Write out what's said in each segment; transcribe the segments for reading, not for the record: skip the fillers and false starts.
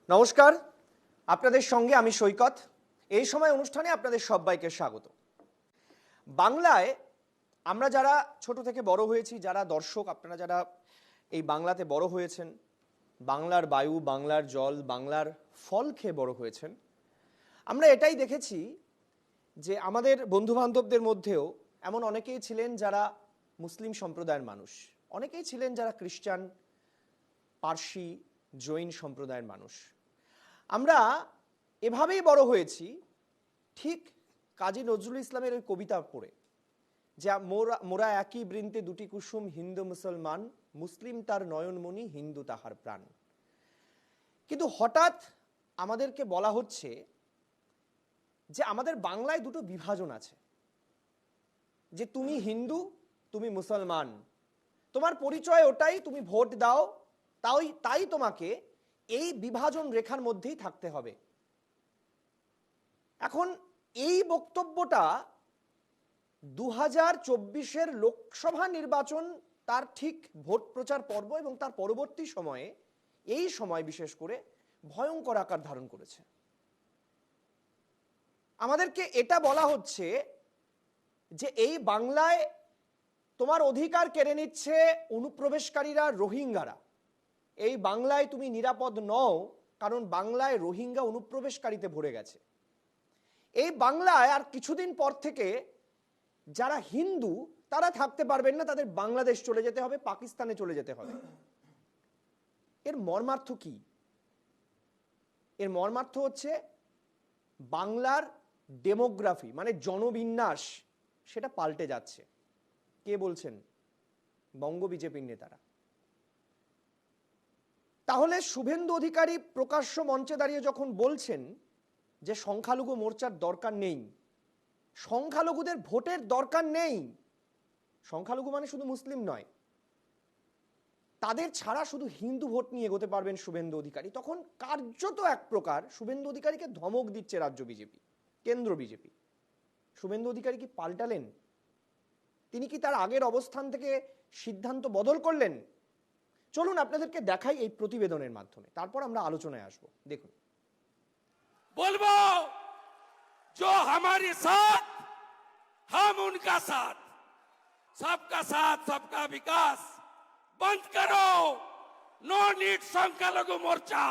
নমস্কার, আপনাদের সঙ্গে আমি সৈকত। এই সময় অনুষ্ঠানে আপনাদের সবাইকে স্বাগত। বাংলায় আমরা যারা ছোট থেকে বড় হয়েছি, যারা দর্শক, আপনারা যারা এই বাংলাতে বড় হয়েছেন, বাংলার বায়ু, বাংলার জল, বাংলার ফল খেয়ে বড় হয়েছেন, আমরা এটাই দেখেছি যে আমাদের বন্ধুবান্ধবদের মধ্যেও এমন অনেকেই ছিলেন যারা মুসলিম সম্প্রদায়ের মানুষ, অনেকেই ছিলেন যারা খ্রিস্টান, পার্সি, জৈন সম্প্রদায়ের মানুষ। আমরা এভাবেই বড় হয়েছি, ঠিক কাজী নজরুল ইসলামের ওই কবিতা পড়ে, যে মোরা একই বৃন্তে দুটি কুসুম, হিন্দু মুসলমান, মুসলিম তার নয়নমণি, হিন্দু তাহার প্রাণ। কিন্তু হঠাৎ আমাদেরকে বলা হচ্ছে যে আমাদের বাংলায় দুটো বিভাজন আছে, যে তুমি হিন্দু, তুমি মুসলমান, তোমার পরিচয় ওটাই, তুমি ভোট দাও, তাই তোমাকে এই বিভাজন রেখার মধ্যেই থাকতে হবে। এখন এই বক্তব্যটা 2024-এর লোকসভা নির্বাচন, তার ঠিক ভোট প্রচার পর্ব এবং তার পরবর্তী সময়ে, এই সময় বিশেষ করে ভয়ঙ্কর আকার ধারণ করেছে। আমাদেরকে এটা বলা হচ্ছে যে এই বাংলায় তোমার অধিকার কেড়ে নিচ্ছে অনুপ্রবেশকারীরা, রোহিঙ্গারা। এই বাংলায় তুমি নিরাপদ নও, কারণ বাংলায় রোহিঙ্গা অনুপ্রবেশকারীতে ভরে গেছে। এই বাংলায় আর কিছুদিন পর থেকে যারা হিন্দু তারা থাকতে পারবেন না, তাদের বাংলাদেশ চলে যেতে হবে, পাকিস্তানে চলে যেতে হবে। এর মর্মার্থ কি? এর মর্মার্থ হচ্ছে বাংলার ডেমোগ্রাফি, মানে জনবিন্যাস, সেটা পাল্টে যাচ্ছে। কে বলছেন? বঙ্গ বিজেপির নেতারা। তাহলে শুভেন্দু অধিকারী প্রকাশ্য মঞ্চে দাঁড়িয়ে যখন বলছেন যে সংখ্যালঘু মোর্চার দরকার নেই, সংখ্যালঘুদের ভোটের দরকার নেই, সংখ্যালঘু মানে শুধু মুসলিম নয়, তাদের ছাড়া শুধু হিন্দু ভোট নিয়ে এগোতে পারবেন শুভেন্দু অধিকারী, তখন কার্যত এক প্রকার শুভেন্দু অধিকারীকে ধমক দিচ্ছে রাজ্য বিজেপি, কেন্দ্র বিজেপি। শুভেন্দু অধিকারী কি পাল্টালেন? তিনি কি তার আগের অবস্থান থেকে সিদ্ধান্ত বদল করলেন? চলুন আপনাদেরকে দেখাই এই প্রতিবেদনের মাধ্যমে, তারপর আমরা আলোচনায় আসব। দেখুন, বলবো जो हमारे साथ हम उनका साथ, सबका साथ सबका विकास बंद करो, नो नीड संख्यालघु मोर्चा।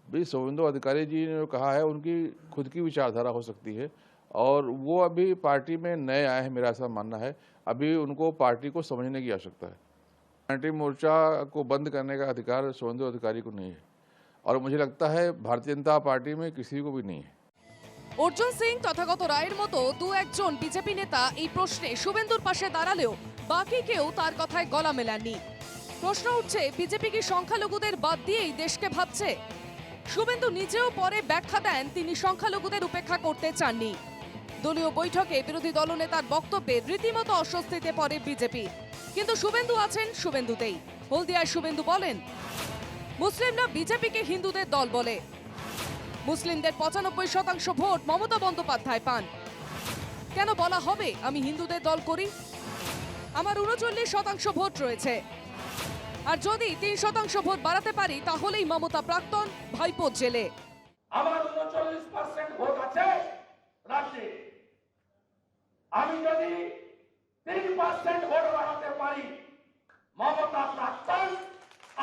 भी शुभेंदु अधिकारी जी ने कहा है उनकी खुद की विचारधारा हो सकती है और वो अभी पार्टी में नए आए हैं, मेरा ऐसा मानना है। अभी उनको पार्टी को समझने की आवश्यकता है। एंटी मोर्चा को बंद करने का अधिकार शुभेंदु अधिकारी को नहीं है और मुझे लगता है भारतीय जनता पार्टी में किसी को भी नहीं है। অর্জুন সিং, তথাগত রায়ের মতো দু একজন বিজেপি নেতা এই প্রশ্নে শুভেন্দুর পাশে দাঁড়ালেও বাকি কেউ তার কথায় গলা মেলাননি। প্রশ্ন উঠছে, বিজেপি কি সংখ্যালঘুদের বাদ দিয়েই দেশকে ভাবছে? শুভেন্দু নিজেও পরে ব্যাখ্যা দেন তিনি সংখ্যালঘুদের উপেক্ষা করতে চাননি। দলীয় বৈঠকে বিরোধী দলনেতার বক্তব্যে রীতিমতো অস্বস্তিতে পড়ে বিজেপি, কিন্তু শুভেন্দু আছেন শুভেন্দুতেই। হলদিয়ায় শুভেন্দু বলেন, মুসলিমরা বিজেপিকে হিন্দুদের দল বলে, মুসলিমদের 95% ভোট মমতা বন্দ্যোপাধ্যায় পান। কেন বলা হবে আমি হিন্দুদের দল করি? আমার 39% ভোট রয়েছে, আর যদি 3% ভোট বাড়াতে পারি তাহলেই মমতা প্রাক্তন, ভাইপো জেলে। আমার 39% ভোট আছে রাজ্যে, আমি যদি 3% ভোট বাড়াতে পারি, মমতা প্রাক্তন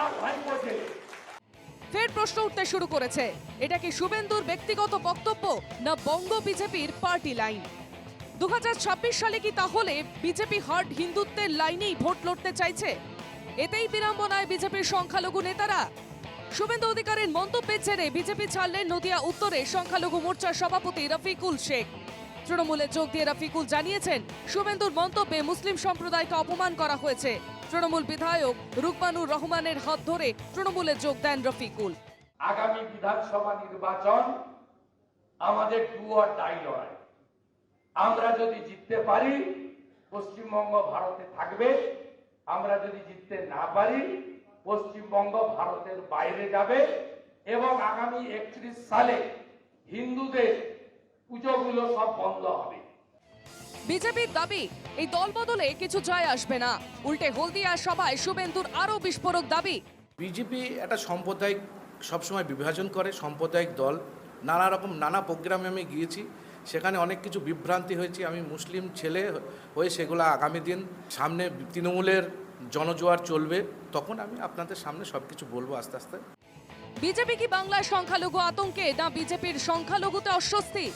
আর ভাইপো জেলে। ফের প্রশ্ন উঠতে শুরু করেছে, এটা কি শুভেন্দুর ব্যক্তিগত বক্তব্য না বঙ্গ বিজেপির পার্টি লাইন? 2026 সালে কি তাহলে বিজেপি হার্ড হিন্দুত্বের লাইনেই ভোট লড়তে চাইছে? এতেই বিড়ম্বনায় বিজেপির সংখ্যালঘু নেতারা। শুভেন্দু অধিকারীর মন্তব্যের জেরে বিজেপি ছাড়লেন নদিয়া উত্তরে সংখ্যালঘু মোর্চার সভাপতি রফিকুল শেখ। তৃণমূলে যোগ দিয়ে রফিকুল জানিয়েছেন, শুভেন্দুর মন্তব্যে মুসলিম সম্প্রদায়কে অপমান করা হয়েছে। তৃণমূল বিধায়ক রুকমানুর রহমানের হাত ধরে তৃণমূলে যোগ দেন রফিকুল। আগামী বিধানসভা নির্বাচন আমাদের ডু অর ডাই লড়াই। আমরা যদি জিততে পারি, পশ্চিমবঙ্গ ভারতে থাকবে। আমরা যদি জিততে না পারি, পশ্চিমবঙ্গ ভারতের বাইরে যাবে এবং আগামী 31 সালে হিন্দুদের পুজোগুলো সব বন্ধ হবে। বিজেপির দাবি, এই দল বদলে কিছু যায় আসবে না। উল্টে হলদিয়া সভায় শুভেন্দুর আরো বিস্ফোরক দাবি, বিজেপি একটা সাম্প্রদায়িক সবসময় বিভাজন করে সাম্প্রদায়িক দল। নানা প্রোগ্রামে আমি গিয়েছি, সেখানে অনেক কিছু বিভ্রান্তি হয়েছে। আমি মুসলিম ছেলে হয়ে সেগুলো আগামী দিন সামনে তৃণমূলের জনজোয়ার চলবে, তখন আমি আপনাদের সামনে সব কিছু বলবো আস্তে আস্তে। বিজেপি কি বাংলায় সংখ্যালঘু আতঙ্কে, না বিজেপির সংখ্যালঘুতে অস্বস্তি?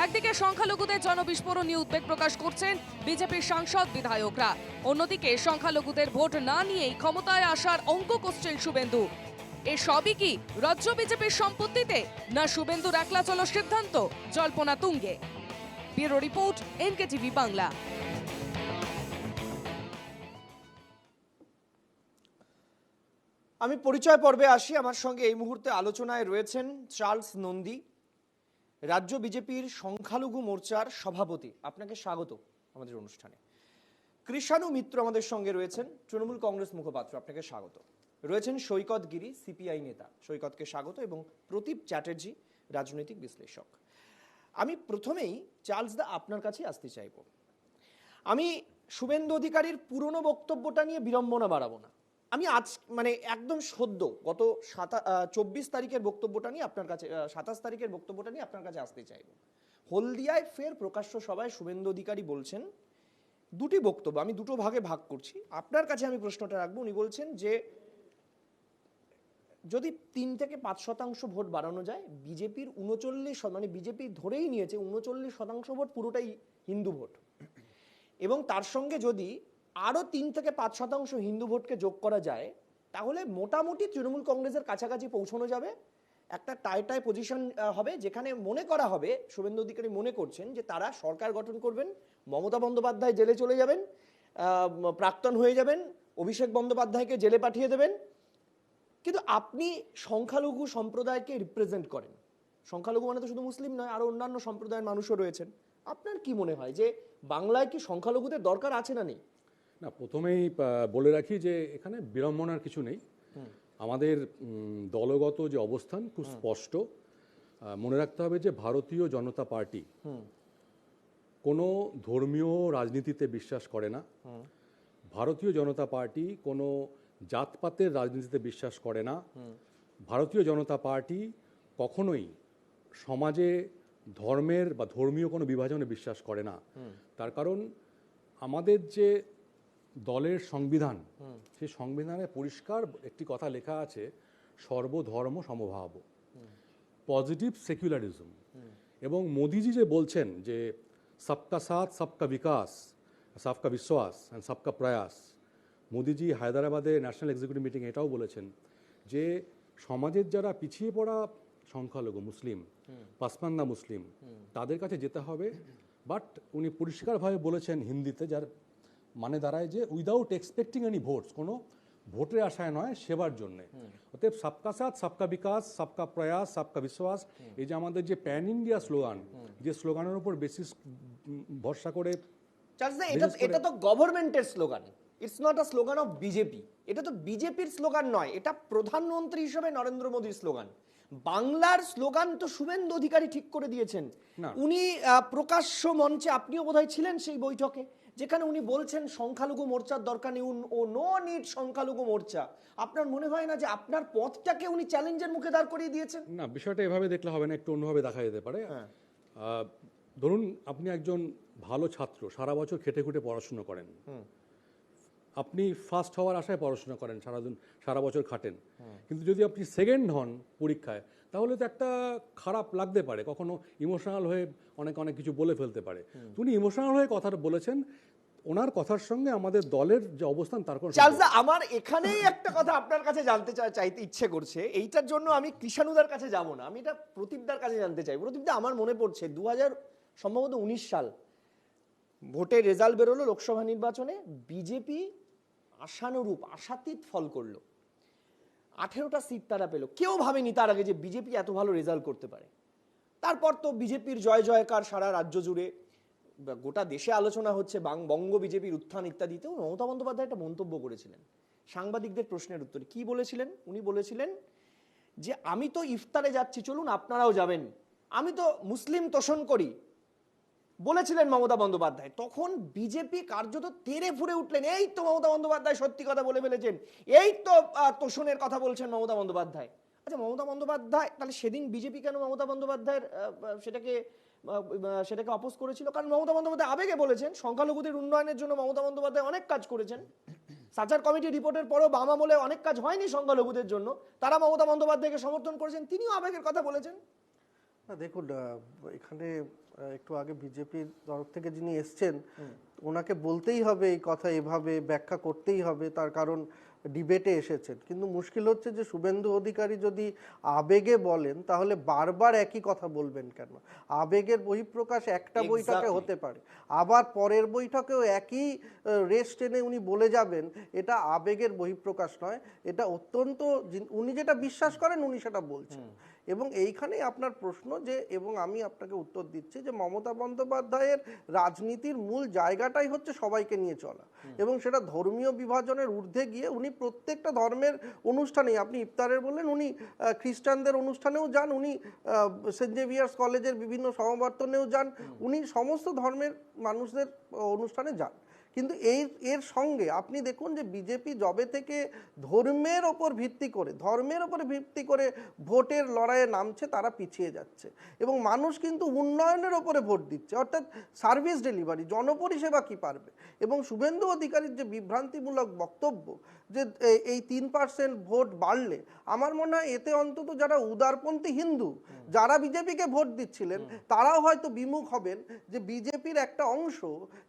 একদিকে সংখ্যালঘুদের জনবিস্ফোরণ নিয়ে উদ্বেগ প্রকাশ করছেন বিজেপির সাংসদ বিধায়করা, অন্যদিকে সংখ্যালঘুদের ভোট না নিয়েই ক্ষমতায় আসার অঙ্ক কষছেন শুভেন্দু। এ সবই কি রাজ্য বিজেপির সম্পত্তিতে, না শুভেন্দুর একলা চলো সিদ্ধান্ত জল্পনা তুঙ্গে? Bureau report, NKTV Bangla. আমি পরিচয় পর্বে আসি। আমার সঙ্গে এই মুহূর্তে আলোচনায় রয়েছেন চার্লস নন্দী, রাজ্য বিজেপির সংখ্যালঘু মোর্চার সভাপতি। আপনাকে স্বাগত আমাদের অনুষ্ঠানে। কৃষাণু মিত্র আমাদের সঙ্গে রয়েছেন, তৃণমূল কংগ্রেস মুখপাত্র। আপনাকে স্বাগত। রয়েছেন সৈকত গিরি, সিপিআই নেতা। সৈকতকে স্বাগত। এবং প্রদীপ চ্যাটার্জি, রাজনৈতিক বিশ্লেষক। আমি প্রথমেই চার্লস দা আপনার কাছে আসতে চাইব। আমি শুভেন্দু অধিকারীর পুরনো বক্তব্যটা নিয়ে বিড়ম্বনা বাড়াবো না। আমি আজ একদম সদ্য গত 24 তারিখের বক্তব্যটা নিয়ে আপনার কাছে, 27 তারিখের বক্তব্যটা নিয়ে আপনার কাছে আসতে চাইব। হলদিয়ায় ফের প্রকাশ্য সভায় শুভেন্দু অধিকারী বলছেন দুটি বক্তব্য, আমি দুটো ভাগে ভাগ করছি। আপনার কাছে আমি প্রশ্নটা রাখবো। উনি বলছেন যে যদি 3 থেকে 5% ভোট বাড়ানো যায়, বিজেপির 39, বিজেপি ধরেই নিয়েছে 39% ভোট পুরোটাই হিন্দু ভোট, এবং তার সঙ্গে যদি আরও 3 থেকে 5% হিন্দু ভোটকে যোগ করা যায়, তাহলে মোটামুটি তৃণমূল কংগ্রেসের কাছাকাছি পৌঁছানো যাবে। একটা টাই পজিশন হবে, যেখানে মনে করা হবে, শুভেন্দু অধিকারী মনে করছেন যে তারা সরকার গঠন করবেন, মমতা বন্দ্যোপাধ্যায় জেলে চলে যাবেন, প্রাক্তন হয়ে যাবেন, অভিষেক বন্দ্যোপাধ্যায়কে জেলে পাঠিয়ে দেবেন। কিন্তু আপনি সংখ্যালঘু সম্প্রদায়কে রিপ্রেজেন্ট করেন। সংখ্যালঘু মানে তো শুধু মুসলিম নয়, আরও অন্যান্য সম্প্রদায়ের মানুষও রয়েছেন। আপনার কি মনে হয় যে বাংলায় কি সংখ্যালঘুদের দরকার আছে না নেই? না, প্রথমেই বলে রাখি যে এখানে বিড়ম্বনার কিছু নেই। আমাদের দলগত যে অবস্থান খুব স্পষ্ট। মনে রাখতে হবে যে ভারতীয় জনতা পার্টি কোনো ধর্মীয় রাজনীতিতে বিশ্বাস করে না। ভারতীয় জনতা পার্টি কোনো জাতপাতের রাজনীতিতে বিশ্বাস করে না। ভারতীয় জনতা পার্টি কখনোই সমাজে ধর্মের বা ধর্মীয় কোনো বিভাজনে বিশ্বাস করে না। তার কারণ আমাদের যে দলের সংবিধান, সেই সংবিধানে পরিষ্কার একটি কথা লেখা আছে, সর্বধর্ম সমভাব, পজিটিভ সেকুলারিজম। এবং মোদিজি যে বলছেন যে সবকা সাথ সবকা বিকাশ, সবকা বিশ্বাস অ্যান্ড সবকা প্রয়াস, মোদিজি হায়দ্রাবাদে ন্যাশনাল এক্সিকিউটিভ মিটিং এটাও বলেছেন যে সমাজের যারা পিছিয়ে পড়া সংখ্যালঘু মুসলিম, পাসমান্দা মুসলিম, তাদের কাছে যেতে হবে। বাট উনি পরিষ্কারভাবে বলেছেন হিন্দিতে, যার মানে দাঁড়ায় যে উইদাউট এক্সপেক্টিং এনি ভোটস, কোনো ভোটের আশায় নয়, সেবার জন্যে। অতএব সবকা সাথ সবকা বিকাশ, সবকা প্রয়াস, সবকা বিশ্বাস, এই যে আমাদের যে প্যান ইন্ডিয়া স্লোগান, যে স্লোগানের উপর বেসিস ভরসা করে, এটা তো গভর্নমেন্টের slogan, it's not a slogan of BJP. এটা তো বিজেপির স্লোগান নয়, এটা প্রধানমন্ত্রী হিসেবে নরেন্দ্র মোদীর স্লোগান। বাংলার স্লোগান তো শুভেন্দু অধিকারী ঠিক করে দিয়েছেন। উনি প্রকাশ্য মঞ্চে, আপনিও বোধহয় ছিলেন সেই বৈঠকে, যেখানে উনি বলছেন সংখ্যালঘু মোর্চার দরকার নেই, ও নো নিড সংখ্যালঘু মোর্চা। আপনার মনে হয় না যে আপনার পথটাকে উনি চ্যালেঞ্জের মুখে দাঁড় করিয়ে দিয়েছেন? না, বিষয়টা এভাবে দেখলে হবে না, একটু অন্যভাবে দেখা যেতে পারে। ধরুন আপনি একজন ভালো ছাত্র, সারা বছর খেটে খুঁটে পড়াশুনো করেন, আপনি ফার্স্ট হওয়ার আশায় পড়াশোনা করেন, সারা বছর খাটেন, কিন্তু যদি আপনি সেকেন্ড হন পরীক্ষায়, তাহলে তো একটা খারাপ লাগতে পারে, কখনো ইমোশনাল হয়ে অনেক কিছু বলে ফেলতে পারে। উনি ইমোশনাল হয়ে কথাটা বলেছেন, ওনার কথার সঙ্গে আমাদের দলের যে অবস্থান তার কোনো। চার্লস, আমার এখানেই একটা কথা আপনার কাছে জানতে চাইতে ইচ্ছে করছে। এইটার জন্য আমি কৃষাণুদার কাছে যাব না, আমি এটা প্রদীপদার কাছে জানতে চাই। প্রদীপদা, আমার মনে পড়ছে 2019 সাল ভোটের রেজাল্ট বেরোলো লোকসভা নির্বাচনে, বিজেপি আশানুরূপ আশাতীত ফল করলো, 18টা সিট তারা পেল। কেউ ভাবেনি তার আগে যে বিজেপি এত ভালো রেজাল্ট করতে পারে। তারপর তো বিজেপির জয় জয়কার সারা রাজ্য জুড়ে, গোটা দেশে আলোচনা হচ্ছে, বঙ্গ বিজেপির উত্থান ইত্যাদিতেও। মমতা বন্দ্যোপাধ্যায় একটা মন্তব্য করেছিলেন সাংবাদিকদের প্রশ্নের উত্তরে। কি বলেছিলেন? উনি বলেছিলেন যে আমি তো ইফতারে যাচ্ছি, চলুন আপনারাও যাবেন, আমি তো মুসলিম তোষণ করি, বলেছিলেন মমতা বন্দ্যোপাধ্যায়। তখন বিজেপি কার্যত তেড়ে ফুঁড়ে উঠলেন, এই তো মমতা বন্দ্যোপাধ্যায় সত্যি কথা বলে ফেলেছেন, এই তো তোষণের কথা বলছেন মমতা বন্দ্যোপাধ্যায়। আচ্ছা, মমতা বন্দ্যোপাধ্যায় তাহলে সেদিন বিজেপি কেন মমতা বন্দ্যোপাধ্যায়ের সেটাকে অপোজ করেছিল? কারণ মমতা বন্দ্যোপাধ্যায় আবেগে বলেছেন সংখ্যালঘুদের উন্নয়নের জন্য মমতা বন্দ্যোপাধ্যায় অনেক কাজ করেছেন। সাচার কমিটি রিপোর্টের পরও বাম আমলে অনেক কাজ হয়নি সংখ্যালঘুদের জন্য, তারা মমতা বন্দ্যোপাধ্যায়কে সমর্থন করেছেন, তিনিও আবেগের কথা বলেছেন। না দেখুন, এখানে একটু আগে বিজেপির তরফ থেকে যিনি এসছেন ওনাকে বলতেই হবে এই কথা, এভাবে ব্যাখ্যা করতেই হবে, তার কারণ ডিবেটে এসেছেন। কিন্তু মুশকিল হচ্ছে যে শুভেন্দু অধিকারী যদি আবেগে বলেন তাহলে বারবার একই কথা বলবেন কেন? আবেগের বহিঃপ্রকাশ একটা বৈঠকে হতে পারে, আবার পরের বৈঠকেও একই রেস টেনে উনি বলে যাবেন, এটা আবেগের বহিঃপ্রকাশ নয়, এটা অত্যন্ত উনি যেটা বিশ্বাস করেন উনি সেটা বলছেন। এবং এইখানেই আপনার প্রশ্ন যে, এবং আমি আপনাকে উত্তর দিচ্ছি যে মমতা বন্দ্যোপাধ্যায়ের রাজনীতির মূল জায়গাটাই হচ্ছে সবাইকে নিয়ে চলা, এবং সেটা ধর্মীয় বিভাজনের ঊর্ধ্বে গিয়ে উনি প্রত্যেকটা ধর্মের অনুষ্ঠানেই, আপনি ইফতারের বললেন, উনি খ্রিস্টানদের অনুষ্ঠানেও যান, উনি সেন্ট জেভিয়ার্স কলেজের বিভিন্ন সমাবর্তনেও যান, উনি সমস্ত ধর্মের মানুষদের অনুষ্ঠানে যান। কিন্তু এর সঙ্গে আপনি দেখুন যে বিজেপি যবে থেকে ধর্মের ওপর ভিত্তি করে ভোটের লড়াইয়ে নামছে, তারা পিছিয়ে যাচ্ছে, এবং মানুষ কিন্তু উন্নয়নের ওপরে ভোট দিচ্ছে, অর্থাৎ সার্ভিস ডেলিভারি, জনপরিষেবা কি পারবে। এবং শুভেন্দু অধিকারীর যে বিভ্রান্তিমূলক বক্তব্য যে এই 3% ভোট বাড়লে, আমার মনে হয় এতে অন্তত যারা উদারপন্থী হিন্দু যারা বিজেপিকে ভোট দিচ্ছিলেন তারাও হয়তো বিমুখ হবেন যে বিজেপির একটা অংশ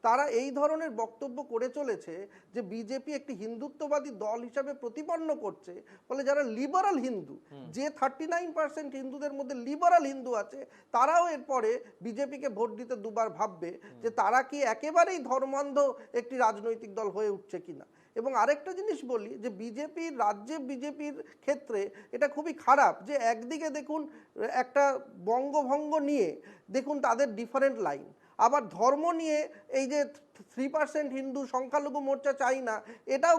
তারা এই ধরনের বক্তব্য করে চলেছে যে বিজেপি একটি হিন্দুত্ববাদী দল হিসাবে প্রতিপন্ন করছে, ফলে যারা লিবারাল হিন্দু, যে 39% হিন্দুদের মধ্যে লিবারাল হিন্দু আছে, তারাও এরপরে বিজেপিকে ভোট দিতে দুবার ভাববে যে তারা কি একেবারেই ধর্মান্ধ একটি রাজনৈতিক দল হয়ে উঠছে কিনা। এবং আরেকটা জিনিস বলি যে বিজেপির ক্ষেত্রে এটা খুবই খারাপ যে একদিকে দেখুন একটা বঙ্গভঙ্গ নিয়ে দেখুন তাদের ডিফারেন্ট লাইন, আবার ধর্ম নিয়ে এই যে 3% হিন্দু সংখ্যালঘু মোর্চা চাই না, এটাও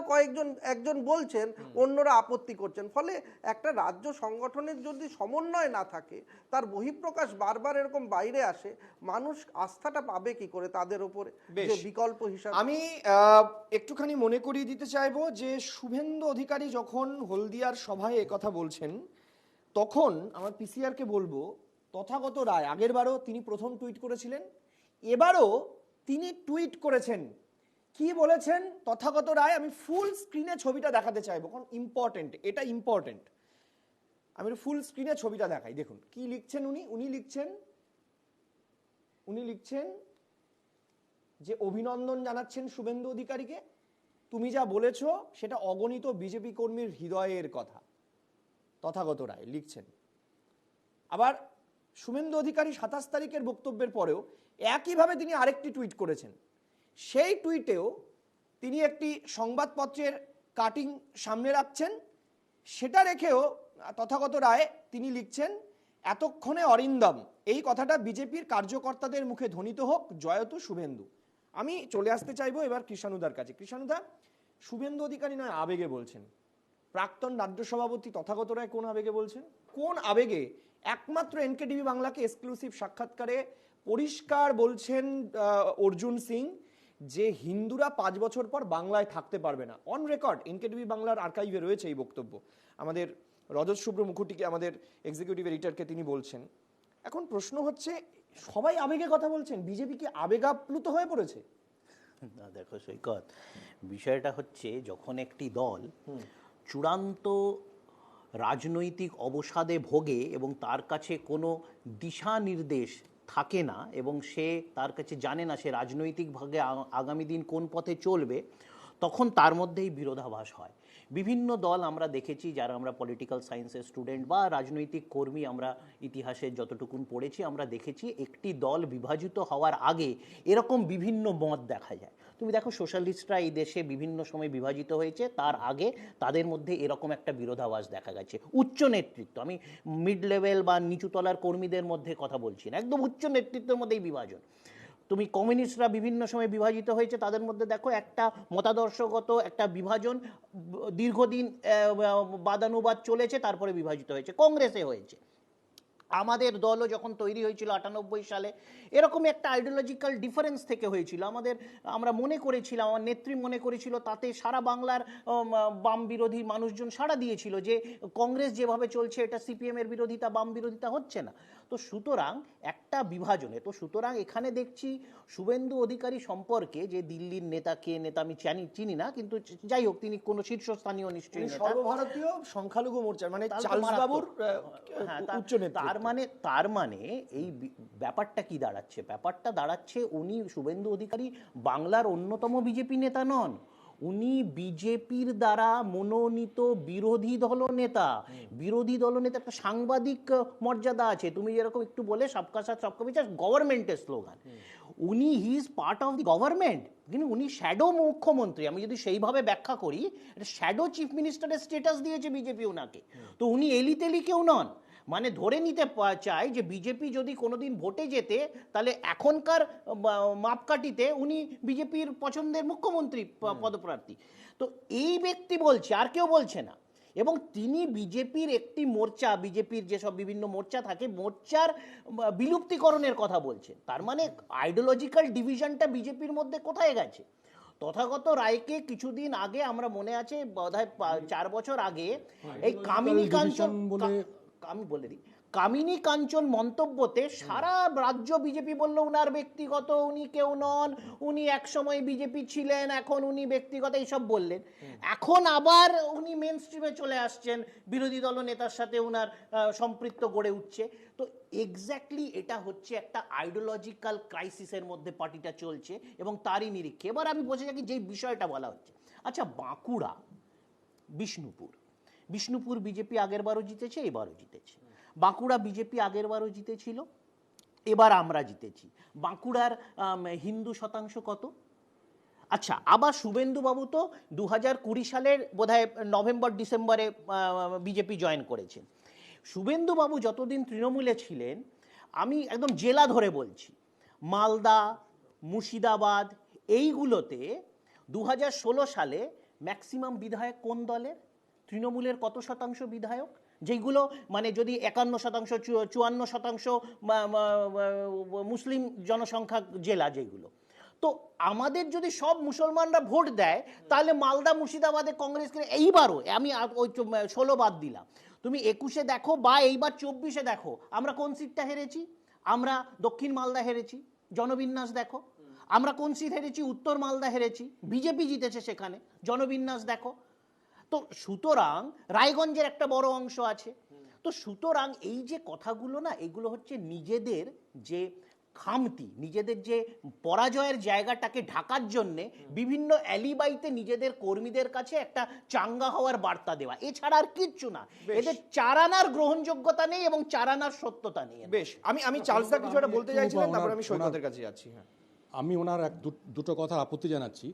একজন বলছেন, অন্যরা আপত্তি করছেন। ফলে একটা রাজ্য সংগঠনের যদি সমন্বয় না থাকে, তার বহিঃপ্রকাশ বারবার এরকম বাইরে আসে, মানুষ আস্থাটা পাবে কি করে তাদের উপরে যে বিকল্প হিসাবে। আমি একটুখানি মনে করিয়ে দিতে চাইবো যে শুভেন্দু অধিকারী যখন হলদিয়ার সভায় কথা বলছেন, তখন আমার পিসিআরকে বলবো তথাগত রায় আগেরবারও তিনি প্রথম টুইট করেছিলেন, এবারও তিনি টুইট করেছেন। কি বলেছেন তথাগত রায়? আমি ফুল স্ক্রিনে ছবিটা দেখাতে চাইবো, কারণ এটা ইম্পর্টেন্ট। আমি ফুল স্ক্রিনে ছবিটা দেখাই, দেখুন কি লিখছেন উনি লিখছেন যে অভিনন্দন জানাচ্ছেন শুভেন্দু অধিকারীকে, তুমি যা বলেছো সেটা অগণিত বিজেপি কর্মীর হৃদয়ের কথা, তথাগত রায় লিখছেন। আবার শুভেন্দু অধিকারী 27 তারিখের বক্তব্যের পরেও একইভাবে তিনি আরেকটি টুইট করেছেন। সেই টুইটেও তিনি একটি সংবাদপত্রের কাটিং সামনে রাখছেন, সেটা রেখেও তথাগত রায় তিনি লিখছেন, এতক্ষণে অরিন্দম, এই কথাটা বিজেপির কার্যকর্তাদের মুখে ধ্বনিত হোক, জয়তু শুভেন্দু। আমি চলে আসতে চাইবো এবার কৃষাণুদার কাছে। কৃষাণুদা, শুভেন্দু অধিকারী নয় আবেগে বলছেন, প্রাক্তন রাজ্য সভাপতি তথাগত রায় কোন আবেগে বলছেন? কোন আবেগে? একমাত্র এনকেটিভি বাংলাকে এক্সক্লুসিভ সাক্ষাৎকারে পরিষ্কার বলছেন অর্জুন সিং যে হিন্দুরা 5 বছর পর বাংলায় থাকতে পারবে না। অন রেকর্ড এনকেটিভি বাংলার আর্কাইভে রয়েছে এই বক্তব্য। আমাদের রজত শুভ্র মুখুটিকে, আমাদের এক্সিকিউটিভ এডিটরকে তিনি বলছেন। এখন প্রশ্ন হচ্ছে, সবাই আবেগে কথা বলছেন, বিজেপি কি আবেগাপ্লুত হয়ে পড়েছে? না দেখো সৈকত, বিষয়টা হচ্ছে যখন একটি দল চূড়ান্ত রাজনৈতিক অবসাদে ভোগে এবং তার কাছে কোনো দিশা নির্দেশ থাকে না এবং সে তার কাছে জানে না সে রাজনৈতিকভাবে আগামী দিন কোন পথে চলবে, তখন তার মধ্যেই বিরোধাভাস হয়। বিভিন্ন দল আমরা দেখেছি, যারা আমরা পলিটিক্যাল সায়েন্সের স্টুডেন্ট বা রাজনৈতিক কর্মী, আমরা ইতিহাসের যতটুকুন পড়েছি, আমরা দেখেছি একটি দল বিভাজিত হওয়ার আগে এরকম বিভিন্ন মত দেখা যায়। তুমি দেখো সোশ্যালিস্টরা এই দেশে বিভিন্ন সময় বিভাজিত হয়েছে, তার আগে তাদের মধ্যে এরকম একটা বিরোধাভাস দেখা গেছে। উচ্চ নেতৃত্ব, আমি মিড লেভেল বা নিচুতলার কর্মীদের মধ্যে কথা বলছি না, একদম উচ্চ নেতৃত্বের মধ্যেই বিভাজন। তুমি কমিউনিস্টরা বিভিন্ন সময় বিভাজিত হয়েছে, তাদের মধ্যে দেখো একটা মতাদর্শগত একটা বিভাজন দীর্ঘদিন বাদানুবাদ চলেছে, তারপরে বিভাজিত হয়েছে। কংগ্রেসে হয়েছে, আমাদের দলও যখন তৈরি হয়েছিল 98 সালে, এরকম একটা আইডিওলজিক্যাল ডিফারেন্স থেকে হয়েছিল। আমরা মনে করেছিলাম, আমার নেত্রী মনে করেছিল, তাতে সারা বাংলার বাম বিরোধী মানুষজন সাড়া দিয়েছিল যে কংগ্রেস যেভাবে চলছে এটা সিপিএম এর বিরোধিতা, বাম বিরোধিতা হচ্ছে না। তো সুতরাং একটা বিভাজনে, তো সুতরাং এখানে দেখছি শুভেন্দু অধিকারী সম্পর্কে, যে দিল্লির নেতা, কে নেতা আমি চিনি না, কিন্তু যাই হোক তিনি কোনো শীর্ষস্থানীয় নিশ্চয়ই নেতা, সর্বভারতীয় সংখ্যালঘু মোর্চার মানে তাহলে তো চার্লস মারাত্মক। বাবুর হ্যাঁ, উচ্চ নেতৃত্ব। তার মানে এই ব্যাপারটা কি দাঁড়াচ্ছে? ব্যাপারটা দাঁড়াচ্ছে উনি শুভেন্দু অধিকারী বাংলার অন্যতম বিজেপি নেতা নন, উনি বিজেপির দ্বারা মনোনীত বিরোধী দলনেতা। বিরোধী দলনেতা একটা সাংবাদিক মর্যাদা আছে, তুমি যেরকম একটু বলে সবকা সাথ সবকা বিচার গভর্নমেন্টের স্লোগান, উনি he is part of the government, কিন্তু উনি শ্যাডো মুখ্যমন্ত্রী। আমি যদি সেইভাবে ব্যাখ্যা করি, শ্যাডো চিফ মিনিস্টারের স্ট্যাটাস দিয়েছে বিজেপি ওনাকে, তো উনি এলিতেলি কেউ নন। মানে ধরে নিতে চাই যে বিজেপি যদি কোনোদিন ভোটে যেতে, তাহলে এখনকার মাপকাঠিতে উনি বিজেপির পছন্দের মুখ্যমন্ত্রী পদপ্রার্থী। তো এই ব্যক্তি বলছে, আর কেউ বলছে না। এবং তিনি বিজেপির একটি মোর্চা, বিজেপির যেসব বিভিন্ন মোর্চা থাকে, মোর্চার বিলুপ্তিকরণের কথা বলছেন। তার মানে আইডিওলজিক্যাল ডিভিশনটা বিজেপির মধ্যে কোথায় গেছে? তথাগত রায়কে কিছুদিন আগে, আমরা মনে আছে বোধহয় 4 বছর আগে, এই কামিনী কাঞ্চন, আমি বলে দিই, কামিনী কাঞ্চন মন্তব্যতে সারা রাজ্য বিজেপি বলল উনার ব্যক্তিগত, উনি কেউ নন, উনি একসময় বিজেপি ছিলেন, এখন উনি ব্যক্তিগত, এইসব বললেন। এখন আবার উনি মেন স্ট্রিমে চলে আসছেন, বিরোধী দল নেতার সাথে উনার সম্পৃক্ত গড়ে উঠছে। তো এক্স্যাক্টলি এটা হচ্ছে একটা আইডিওলজিক্যাল ক্রাইসিসের মধ্যে পার্টিটা চলছে, এবং তারই নিরিখে এবার আমি বলছি যে যেই বিষয়টা বলা হচ্ছে। আচ্ছা, বাঁকুড়া, বিষ্ণুপুর বিজেপি আগেরবারও জিতেছে, এবারও জিতেছে। বাঁকুড়া বিজেপি আগেরবারও জিতেছিল, এবার আমরা জিতেছি। বাঁকুড়ার হিন্দু শতাংশ কত? আচ্ছা, আবার শুভেন্দুবাবু তো 2020 সালের বোধহয় নভেম্বর ডিসেম্বরে বিজেপি জয়েন করেছেন। শুভেন্দুবাবু যতদিন তৃণমূলে ছিলেন, আমি একদম জেলা ধরে বলছি, মালদা, মুর্শিদাবাদ, এইগুলোতে 2016 সালে ম্যাক্সিমাম বিধায়ক কোন দলের? তৃণমূলের কত শতাংশ বিধায়ক? যেগুলো মানে যদি 51%, 54% মুসলিম জনসংখ্যা জেলা যেগুলো। তো আমাদের যদি সব মুসলমানরা ভোট দেয়, তাহলে মালদা মুর্শিদাবাদে কংগ্রেসকে এইবারও, আমি ওই 16 বাদ দিলাম, তুমি 21-এ দেখো বা এইবার 24-এ দেখো, আমরা কোন সিটটা হেরেছি? আমরা দক্ষিণ মালদা হেরেছি, জনবিন্যাস দেখো। আমরা কোন সিট হেরেছি? উত্তর মালদা হেরেছি, বিজেপি জিতেছে সেখানে, জনবিন্যাস দেখো। তো সুতরাং রায়গঞ্জের একটা বড় অংশ আছে। তো সুতরাং এই যে কথাগুলো না, এগুলো হচ্ছে নিজেদের যে খামতি, নিজেদের যে পরাজয়ের জায়গাটাকে ঢাকার জন্যে বিভিন্ন অ্যালিবাইতে নিজেদের কর্মীদের কাছে একটা চাঙ্গা হওয়ার বার্তা দেওয়া, এছাড়া আর কিচ্ছু না। এদের চারানার গ্রহণযোগ্যতা নেই এবং চারানার সত্যতা নেই। বেশ, আমি চার্লসদা কিছু একটা বলতে চাইছিলেন, তারপর আমি সৈকতের কাছে যাচ্ছি। হ্যাঁ, আমি ওনার দুটো কথা আপত্তি জানাচ্ছি।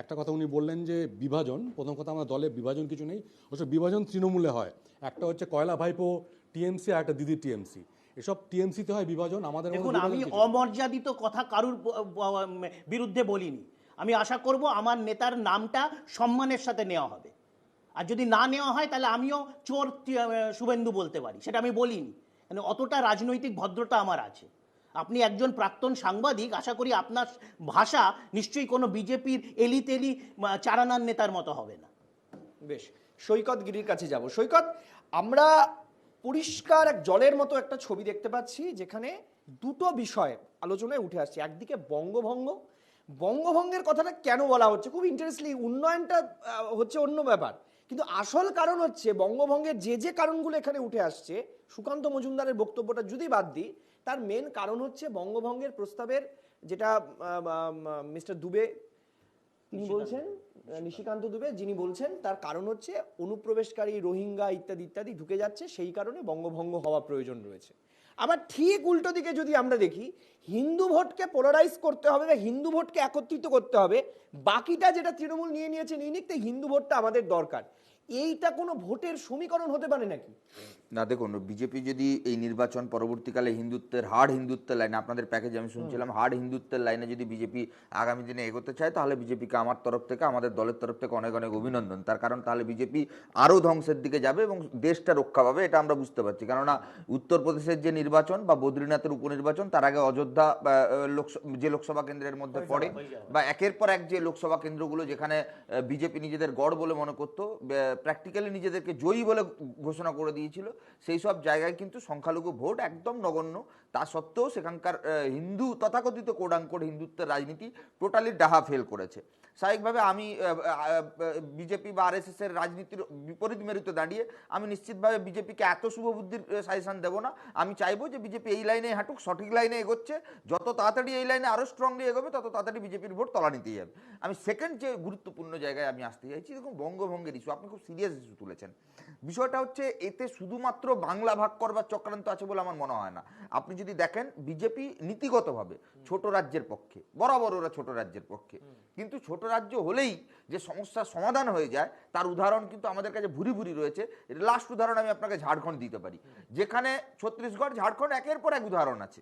একটা কথা উনি বললেন যে বিভাজন, প্রথম কথা আমার দলে বিভাজন কিছু নেই, অবশ্য বিভাজন তৃণমূলে হয়। একটা হচ্ছে কয়লা ভাইপো টিএমসি, আর একটা দিদি টিএমসি, এসব টিএমসিতে হয় বিভাজন। আমাদের দেখুন, আমি অমর্যাদিত কথা কারুর বিরুদ্ধে বলিনি। আমি আশা করব আমার নেতার নামটা সম্মানের সাথে নেওয়া হবে, আর যদি না নেওয়া হয় তাহলে আমিও চোর শুভেন্দু বলতে পারি, সেটা আমি বলিনি। মানে অতটা রাজনৈতিক ভদ্রতা আমার আছে। আপনি একজন প্রাক্তন সাংবাদিক, আশা করি আপনার ভাষা নিশ্চয়ই কোনো বিজেপির এলিতেলি চারানার নেতার মতো হবে না। বেশ, সৈকত গিরির কাছে যাব। সৈকত, আমরা পরিষ্কার এক জলের মতো একটা ছবি দেখতে পাচ্ছি, যেখানে দুটো বিষয় আলোচনায় উঠে আসছে। একদিকে বঙ্গভঙ্গের কথাটা কেন বলা হচ্ছে, খুব ইন্টারেস্টলি, উন্নয়নটা হচ্ছে অন্য ব্যাপার, কিন্তু আসল কারণ হচ্ছে বঙ্গভঙ্গের যে কারণগুলো এখানে উঠে আসছে, সুকান্ত মজুমদারের বক্তব্যটা যদি বাদ দিই, তার মেন কারণ হচ্ছে বঙ্গভঙ্গের প্রস্তাবের, যেটা মিস্টার দুবে তিনি বলছেন, নিশিকান্ত দুবে যিনি বলছেন, তার কারণ হচ্ছে অনুপ্রবেশকারী রোহিঙ্গা ইত্যাদি ইত্যাদি ঢুকে যাচ্ছে, সেই কারণে বঙ্গভঙ্গ হওয়া প্রয়োজন রয়েছে। আবার ঠিক উল্টো দিকে যদি আমরা দেখি, হিন্দু ভোটকে পোলারাইজ করতে হবে বা হিন্দু ভোটকে একত্রিত করতে হবে, বাকিটা যেটা তৃণমূল নিয়ে নিয়েছে নিয়ে নিক, হিন্দু ভোটটা আমাদের দরকার, এইটা কোনো ভোটের সমীকরণ হতে পারে নাকি? না দেখুন, বিজেপি যদি এই নির্বাচন পরবর্তীকালে হিন্দুত্বের লাইনে, আপনাদের প্যাকেজে আমি শুনছিলাম হার্ড হিন্দুত্বের লাইনে যদি বিজেপি আগামী দিনে এগোতে চায়, তাহলে বিজেপিকে আমার তরফ থেকে, আমাদের দলের তরফ থেকে অনেক অনেক অভিনন্দন। তার কারণ তাহলে বিজেপি আরও ধ্বংসের দিকে যাবে এবং দেশটা রক্ষা পাবে, এটা আমরা বুঝতে পারছি। কেননা উত্তরপ্রদেশের যে নির্বাচন বা বদ্রীনাথের উপনির্বাচন, তার আগে অযোধ্যা যে লোকসভা কেন্দ্রের মধ্যে পড়ে, বা একের পর এক যে লোকসভা কেন্দ্রগুলো যেখানে বিজেপি নিজেদের গড় বলে মনে করতো, প্র্যাকটিক্যালি নিজেদেরকে জয়ী বলে ঘোষণা করে দিয়েছিল, সেই সব জায়গায় কিন্তু সংখ্যালঘু ভোট একদম নগণ্য। তা সত্ত্বেও সেখানকার হিন্দু তথাকথিত কোডাঙ্কোড হিন্দুত্বের রাজনীতি টোটালি ডাহা ফেল করেছে। স্বাভাবিকভাবে আমি বিজেপি বা আরএসএস এর রাজনীতির বিপরীত মেরুতে দাঁড়িয়ে আমি নিশ্চিতভাবে বিজেপিকে এত শুভবুদ্ধির সাজেশন দেবো না। আমি চাইবো যে বিজেপি এই লাইনে হাঁটুক, সঠিক লাইনে এগোচ্ছে, যত তাড়াতাড়ি এই লাইনে আরও স্ট্রংলি এগোবে তত তাড়াতাড়ি বিজেপির ভোট তলানিতেই যাবে। আমি সেকেন্ড যে গুরুত্বপূর্ণ জায়গায় আমি আসতে চাইছি, দেখুন বঙ্গভঙ্গের ইস্যু, আপনি খুব সিরিয়াস ইস্যু তুলেছেন। বিষয়টা হচ্ছে এতে শুধুমাত্র বাংলা ভাগ করবার চক্রান্ত আছে বলে আমার মনে হয় না। আপনি যদি দেখেন বিজেপি নীতিগতভাবে ছোট রাজ্যের পক্ষে, বরাবর ওরা ছোট রাজ্যের পক্ষে, কিন্তু ছোট রাজ্য হলেই যে সমস্যার সমাধান হয়ে যায় তার উদাহরণ কিন্তু আমাদের কাছে ভুরি ভুরি রয়েছে। লাস্ট উদাহরণ আমি আপনাকে ঝাড়খণ্ড দিতে পারি, যেখানে ছত্তিশগড় ঝাড়খণ্ড একের পর এক উদাহরণ আছে।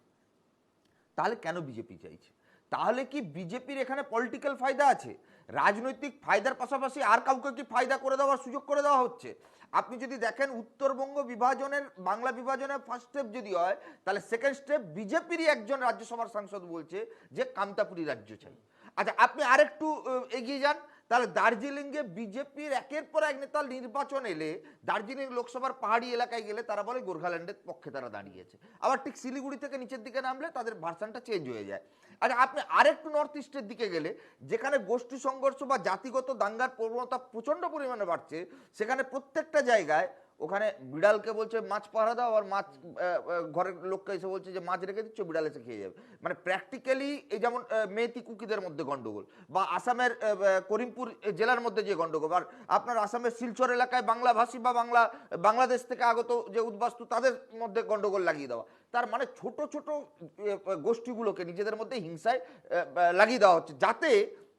তাহলে কেন বিজেপি চাইছে? তাহলে কি বিজেপির এখানে পলিটিক্যাল ফায়দা আছে? রাজনৈতিক ফায়দার পাশাপাশি আর কাউকে কি ফায়দা করে দেওয়ার সুযোগ করে দেওয়া হচ্ছে? আপনি যদি দেখেন উত্তরবঙ্গ বিভাজনের, বাংলা বিভাজনের ফার্স্ট স্টেপ যদি হয়, তাহলে সেকেন্ড স্টেপ বিজেপিরই একজন রাজ্যসভার সাংসদ বলছে যে কামতাপুরি রাজ্য চাই। আচ্ছা, আপনি আরেকটু এগিয়ে যান, তাহলে দার্জিলিংয়ে বিজেপির একের পর এক নেতা নির্বাচন এলে, দার্জিলিং লোকসভার পাহাড়ি এলাকায় গেলে তারা বলে গোর্খাল্যান্ডের পক্ষে তারা দাঁড়িয়েছে। আবার ঠিক শিলিগুড়ি থেকে নিচের দিকে নামলে তাদের ভার্সানটা চেঞ্জ হয়ে যায়। আচ্ছা, আপনি আরেকটু নর্থ ইস্টের দিকে গেলে, যেখানে গোষ্ঠী সংঘর্ষ বা জাতিগত দাঙ্গার প্রবণতা প্রচণ্ড পরিমাণে বাড়ছে, সেখানে প্রত্যেকটা জায়গায় ওখানে বিড়ালকে বলছে মাছ পাহারা দাও, আর মাছ ঘরের লোককে এসে বলছে যে মাছ রেখে দিচ্ছ, বিড়াল এসে খেয়ে যাবে। মানে প্র্যাকটিক্যালি এই যেমন মেয়েতি কুকিদের মধ্যে গন্ডগোল, বা আসামের করিমপুর জেলার মধ্যে যে গন্ডগোল, আর আপনার আসামের শিলচর এলাকায় বাংলাভাষী বা বাংলাদেশ থেকে আগত যে উদ্বাস্তু তাদের মধ্যে গন্ডগোল লাগিয়ে দেওয়া। তার মানে ছোট ছোট গোষ্ঠীগুলোকে নিজেদের মধ্যে হিংসায় লাগিয়ে দেওয়া হচ্ছে, যাতে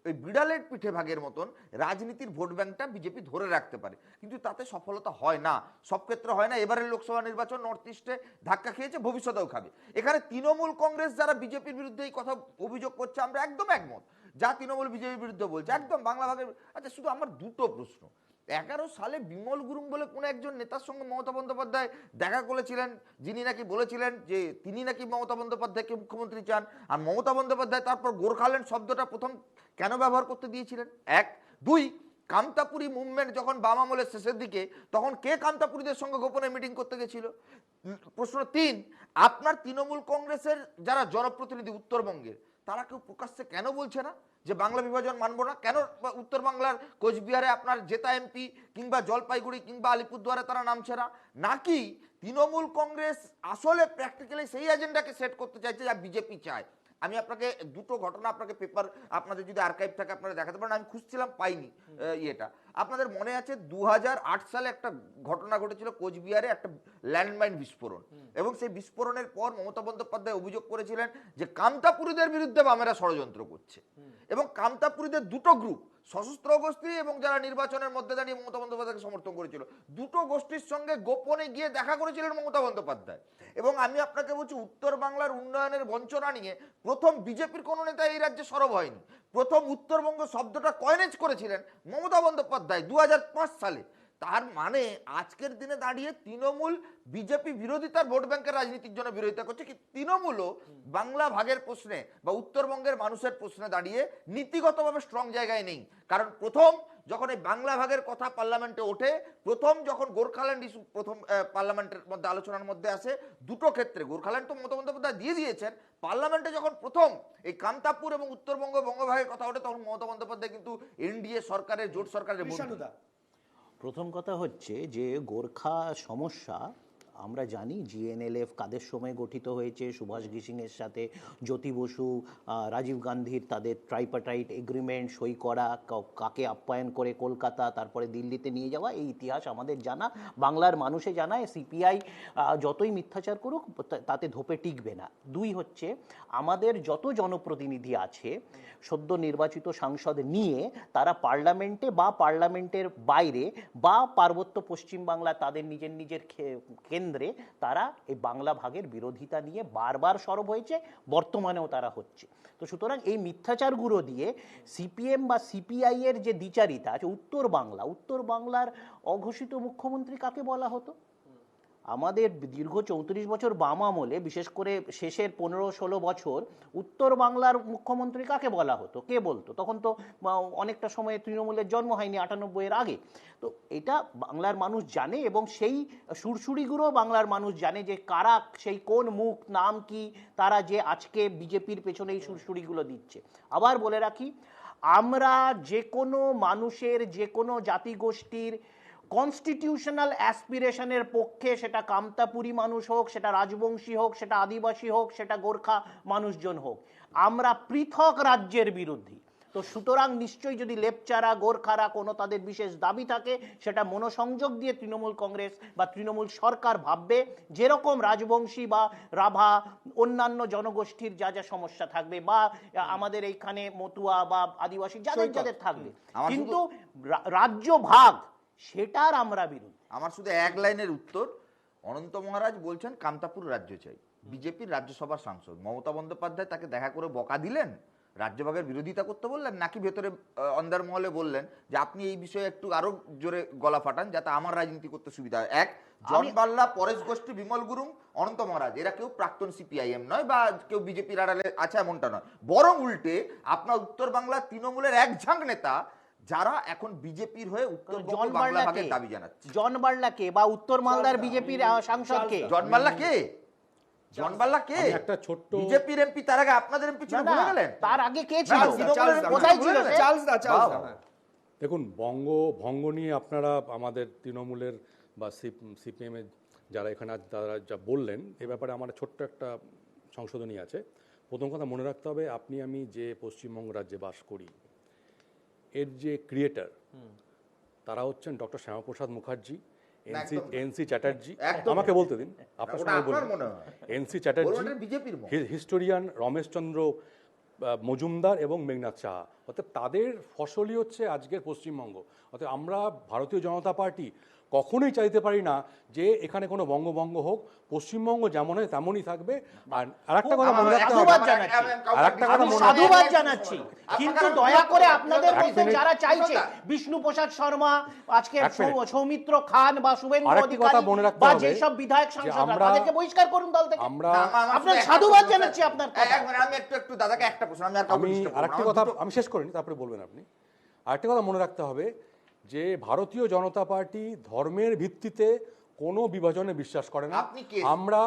ওই বিড়ালের পিঠে ভাগের মতন রাজনীতির ভোট ব্যাংকটা বিজেপি ধরে রাখতে পারে। কিন্তু তাতে সফলতা হয় না, সব ক্ষেত্রে হয় না। এবারের লোকসভা নির্বাচন নর্থ ইস্টে ধাক্কা খেয়েছে, ভবিষ্যতেও খাবে। এখানে তৃণমূল কংগ্রেস যারা বিজেপির বিরুদ্ধে এই কথা অভিযোগ করছে, আমরা একদম একমত। যা তৃণমূল বিজেপির বিরুদ্ধে বলছে একদম বাংলা ভাগের। আচ্ছা, শুধু আমার দুটো প্রশ্ন। 11 সালে বিমল গুরুং বলে কোনো একজন নেতার সঙ্গে মমতা বন্দ্যোপাধ্যায় দেখা করেছিলেন, যিনি নাকি বলেছিলেন যে তিনি নাকি মমতা বন্দ্যোপাধ্যায়কে মুখ্যমন্ত্রী চান। আর মমতা বন্দ্যোপাধ্যায় তারপর গোর্খাল্যান্ড শব্দটা প্রথম কেন ব্যবহার করতে দিয়েছিলেন? 1, 2, কামতাপুরি মুভমেন্ট যখন বাম আমলের শেষের দিকে, তখন কে কামতাপুরীদের সঙ্গে গোপনে মিটিং করতে গেছিল? প্রশ্ন 3, আপনার তৃণমূল কংগ্রেসের যারা জনপ্রতিনিধি উত্তরবঙ্গের, তারা কেউ প্রকাশ্যে কেন বলছে না যে বাংলা বিভাজন মানবো না? কেন উত্তর বাংলার কোচবিহারে আপনার জেতা এমপি কিংবা জলপাইগুড়ি কিংবা আলিপুরদুয়ারে তারা নামছে না? নাকি তৃণমূল কংগ্রেস আসলে প্র্যাকটিক্যালি সেই এজেন্ডাকে সেট করতে চাইছে যা বিজেপি চায়? আমি আপনাকে দুটো ঘটনা, আপনাকে পেপার, আপনাদের যদি আর্কাইভ থাকে আপনারা দেখাতে পারেন। আমি খুঁজছিলাম, পাইনি ইয়েটা। আপনাদের মনে আছে 2008 সালে একটা ঘটনা ঘটেছিল কোচবিহারে, একটা ল্যান্ডমাইন বিস্ফোরণ, এবং সেই বিস্ফোরণের পর মমতা বন্দ্যোপাধ্যায় অভিযোগ করেছিলেন যে কামতাপুরীদের বিরুদ্ধে বামেরা ষড়যন্ত্র করছে। এবং কামতাপুরীদের দুটো গ্রুপ, সশস্ত্র গোষ্ঠী এবং যারা নির্বাচনের মধ্যে দাঁড়িয়ে মমতা বন্দ্যোপাধ্যায়কে সমর্থন করেছিল, দুটো গোষ্ঠীর সঙ্গে গোপনে গিয়ে দেখা করেছিলেন মমতা বন্দ্যোপাধ্যায়। এবং আমি আপনাকে বলছি, উত্তর বাংলার উন্নয়নের বঞ্চনা নিয়ে প্রথম বিজেপির কোনো নেতা এই রাজ্যে সরব হয়নি। প্রথম উত্তরবঙ্গ শব্দটা কয়েনেজ করেছিলেন মমতা বন্দ্যোপাধ্যায় 2005 সালে। তার মানে আজকের দিনে দাঁড়িয়ে তৃণমূল বিজেপি বিরোধিতার ভোট ব্যাংকের রাজনীতির জন্য বিরোধিতা করছে, কি তৃণমূলও বাংলা ভাগের প্রশ্নে বা উত্তরবঙ্গের মানুষের প্রশ্নে দাঁড়িয়ে নীতিগতভাবে স্ট্রং জায়গায় নেই। কারণ প্রথম যখন এই বাংলা ভাগের কথা পার্লামেন্টে ওঠে, প্রথম যখন গোর্খাল্যান্ড ইস্যু প্রথম পার্লামেন্টের মধ্যে আলোচনার মধ্যে আসে, দুটো ক্ষেত্রে গোর্খাল্যান্ড তো মমতা বন্দ্যোপাধ্যায় দিয়ে দিয়েছেন, পার্লামেন্টে যখন প্রথম এই কামতাপুর এবং উত্তরবঙ্গ বঙ্গভাগের কথা ওঠে, তখন মমতা বন্দ্যোপাধ্যায় কিন্তু এনডিএ সরকারের, জোট সরকারের। প্রথম কথা হচ্ছে যে গোর্খা সমস্যা আমরা জানি জিএনএলএফ কাদের সময় গঠিত হয়েছে, সুভাষ ঘিসিংয়ের সাথে জ্যোতি বসু, রাজীব গান্ধীর তাদের ট্রাইপার্টাইট এগ্রিমেন্ট সই করা, কাকে আপ্যায়ন করে কলকাতা তারপরে দিল্লিতে নিয়ে যাওয়া, এই ইতিহাস আমাদের জানা, বাংলার মানুষে জানা। সিপিআই যতই মিথ্যাচার করুক তাতে ধোপে টিকবে না। দুই হচ্ছে, আমাদের যত জনপ্রতিনিধি আছে সদ্য নির্বাচিত সাংসদ নিয়ে তারা পার্লামেন্টে বা পার্লামেন্টের বাইরে বা পার্বত্য পশ্চিমবাংলা তাদের নিজের নিজের কেন্দ্রে তারা এই বাংলা ভাগের বিরোধিতা নিয়ে বারবার সরব হয়েছে, বর্তমানেও তারা হচ্ছে। তো সুতরাং এই মিথ্যাচারগুলো দিয়ে সিপিএম বা সিপিআই এর যে দ্বিচারিতা আছে, উত্তর বাংলার অঘোষিত মুখ্যমন্ত্রী কাকে বলা হতো? আমাদের দীর্ঘ 34 বছর বাম আমলে, বিশেষ করে শেষের 15-16 বছর উত্তর বাংলার মুখ্যমন্ত্রী কাকে বলা হতো, কে বলতো? তখন তো অনেকটা সময়ে তৃণমূলের জন্ম হয়নি, 98-এর আগে। তো এটা বাংলার মানুষ জানে, এবং সেই সুরসুরিগুলো বাংলার মানুষ জানে যে কারা, সেই কোন মুখ, নাম কি, তারা যে আজকে বিজেপির পেছনে এই সুরসুরিগুলো দিচ্ছে। আবার বলে রাখি, আমরা যে কোনো মানুষের, যে কোনো জাতিগোষ্ঠীর কনস্টিটিউশনাল অ্যাসপিরেশনের পক্ষে, সেটা কামতাপুরী মানুষ হোক, সেটা রাজবংশী হোক, সেটা আদিবাসী হোক, সেটা গোর্খা মানুষজন হোক, আমরা পৃথক রাজ্যের বিরোধী। তো সুতরাং নিশ্চয়ই যদি লেপচারা, গোর্খারা কোনো তাদের বিশেষ দাবি থাকে, সেটা মনোসংযোগ দিয়ে তৃণমূল কংগ্রেস বা তৃণমূল সরকার ভাববে, যেরকম রাজবংশী বা রাভা অন্যান্য জনগোষ্ঠীর যা যা সমস্যা থাকবে, বা আমাদের এইখানে মতুয়া বা আদিবাসী যাদের যাদের থাকবে, কিন্তু রাজ্য ভাগ সেটার আমরা বিরোধী। আমার শুধু এক লাইনের উত্তর, অনন্ত মহারাজ বলছেন কামতাপুর রাজ্য চাই, বিজেপির রাজ্যসভার সাংসদ মমতা বন্দ্যোপাধ্যায় তাকে দেখা করে বকা দিলেন, রাজ্যভাগের বিরোধিতা করতে বললেন, নাকি ভেতরে অন্দরমহলে বললেন যে আপনি এই বিষয়ে একটু আরো জোরে গলা ফাটান যাতে আমার রাজনীতি করতে সুবিধা হয়? এক, জন বাল্লা, পরেশ গোষ্ঠী, বিমল গুরুং, অনন্ত মহারাজ, এরা কেউ প্রাক্তন সিপিআইএম নয় বা কেউ বিজেপির আড়ালে আছে এমনটা নয়, বরং উল্টে আপনার উত্তর বাংলা তৃণমূলের এক ঝাঁক নেতা যারা এখন বিজেপির হয়ে উত্তরবঙ্গ বাংলা ভাগের দাবি জানাচ্ছে। জন বাল্লা কে বা উত্তর মালদার বিজেপির সাংসদ কে? জন বাল্লা কে? জন বাল্লা কে? একটা ছোট্ট বিজেপির এমপি, তার আগে আপনাদের এমপি ছিল, ভুলে গেলেন? তার আগে কে ছিল? কোথায় ছিল? চার্লস দা। দেখুন, ভঙ্গ নিয়ে আপনারা আমাদের তৃণমূলের বা সিপিএম এর যারা এখানে তারা যা বললেন, এ ব্যাপারে আমার ছোট্ট একটা সংশোধনী আছে। প্রথম কথা মনে রাখতে হবে, আপনি আমি যে পশ্চিমবঙ্গ রাজ্যে বাস করি, এর যে ক্রিয়েটার তারা হচ্ছেন ডক্টর শ্যামাপ্রসাদ মুখার্জি, এনসি চ্যাটার্জি, আমাকে বলতে দিন, আপনার সঙ্গে বলুন, এনসি চ্যাটার্জি, হিস্টোরিয়ান রমেশচন্দ্র মজুমদার এবং মেঘনাথ সাহা। অর্থাৎ তাদের ফসলই হচ্ছে আজকের পশ্চিমবঙ্গ। অর্থাৎ আমরা ভারতীয় জনতা পার্টি কখনোই চাইতে পারি না যে এখানে কোনো বঙ্গভঙ্গ হোক, পশ্চিমবঙ্গ যেমন হয় তেমনই থাকবে। আর আরেকটা কথা মনে রাখতে হবে, সাধুবাদ জানাচ্ছি, কিন্তু দয়া করে আপনাদের মধ্যে যারা চাইছে, বিষ্ণু প্রসাদ শর্মা, আজকে সৌমিত্র খান বা শুভেন্দু অধিকারী বা যেসব বিধায়ক সাংসদরা, তাদেরকে বহিষ্কার করুন দল থেকে। আপনার সাধুবাদ জানাচ্ছি আপনার কথা। আমি একটু দাদাকে একটা প্রশ্ন, আমি আরেকটা কথা আমি শেষ করিনি, তারপরে বলবেন আপনি। আরেকটা কথা মনে রাখতে হবে যে ভারতীয় জনতা পার্টি ধর্মের ভিত্তিতে কোনো বিভাজনে বিশ্বাস করে না। আমরা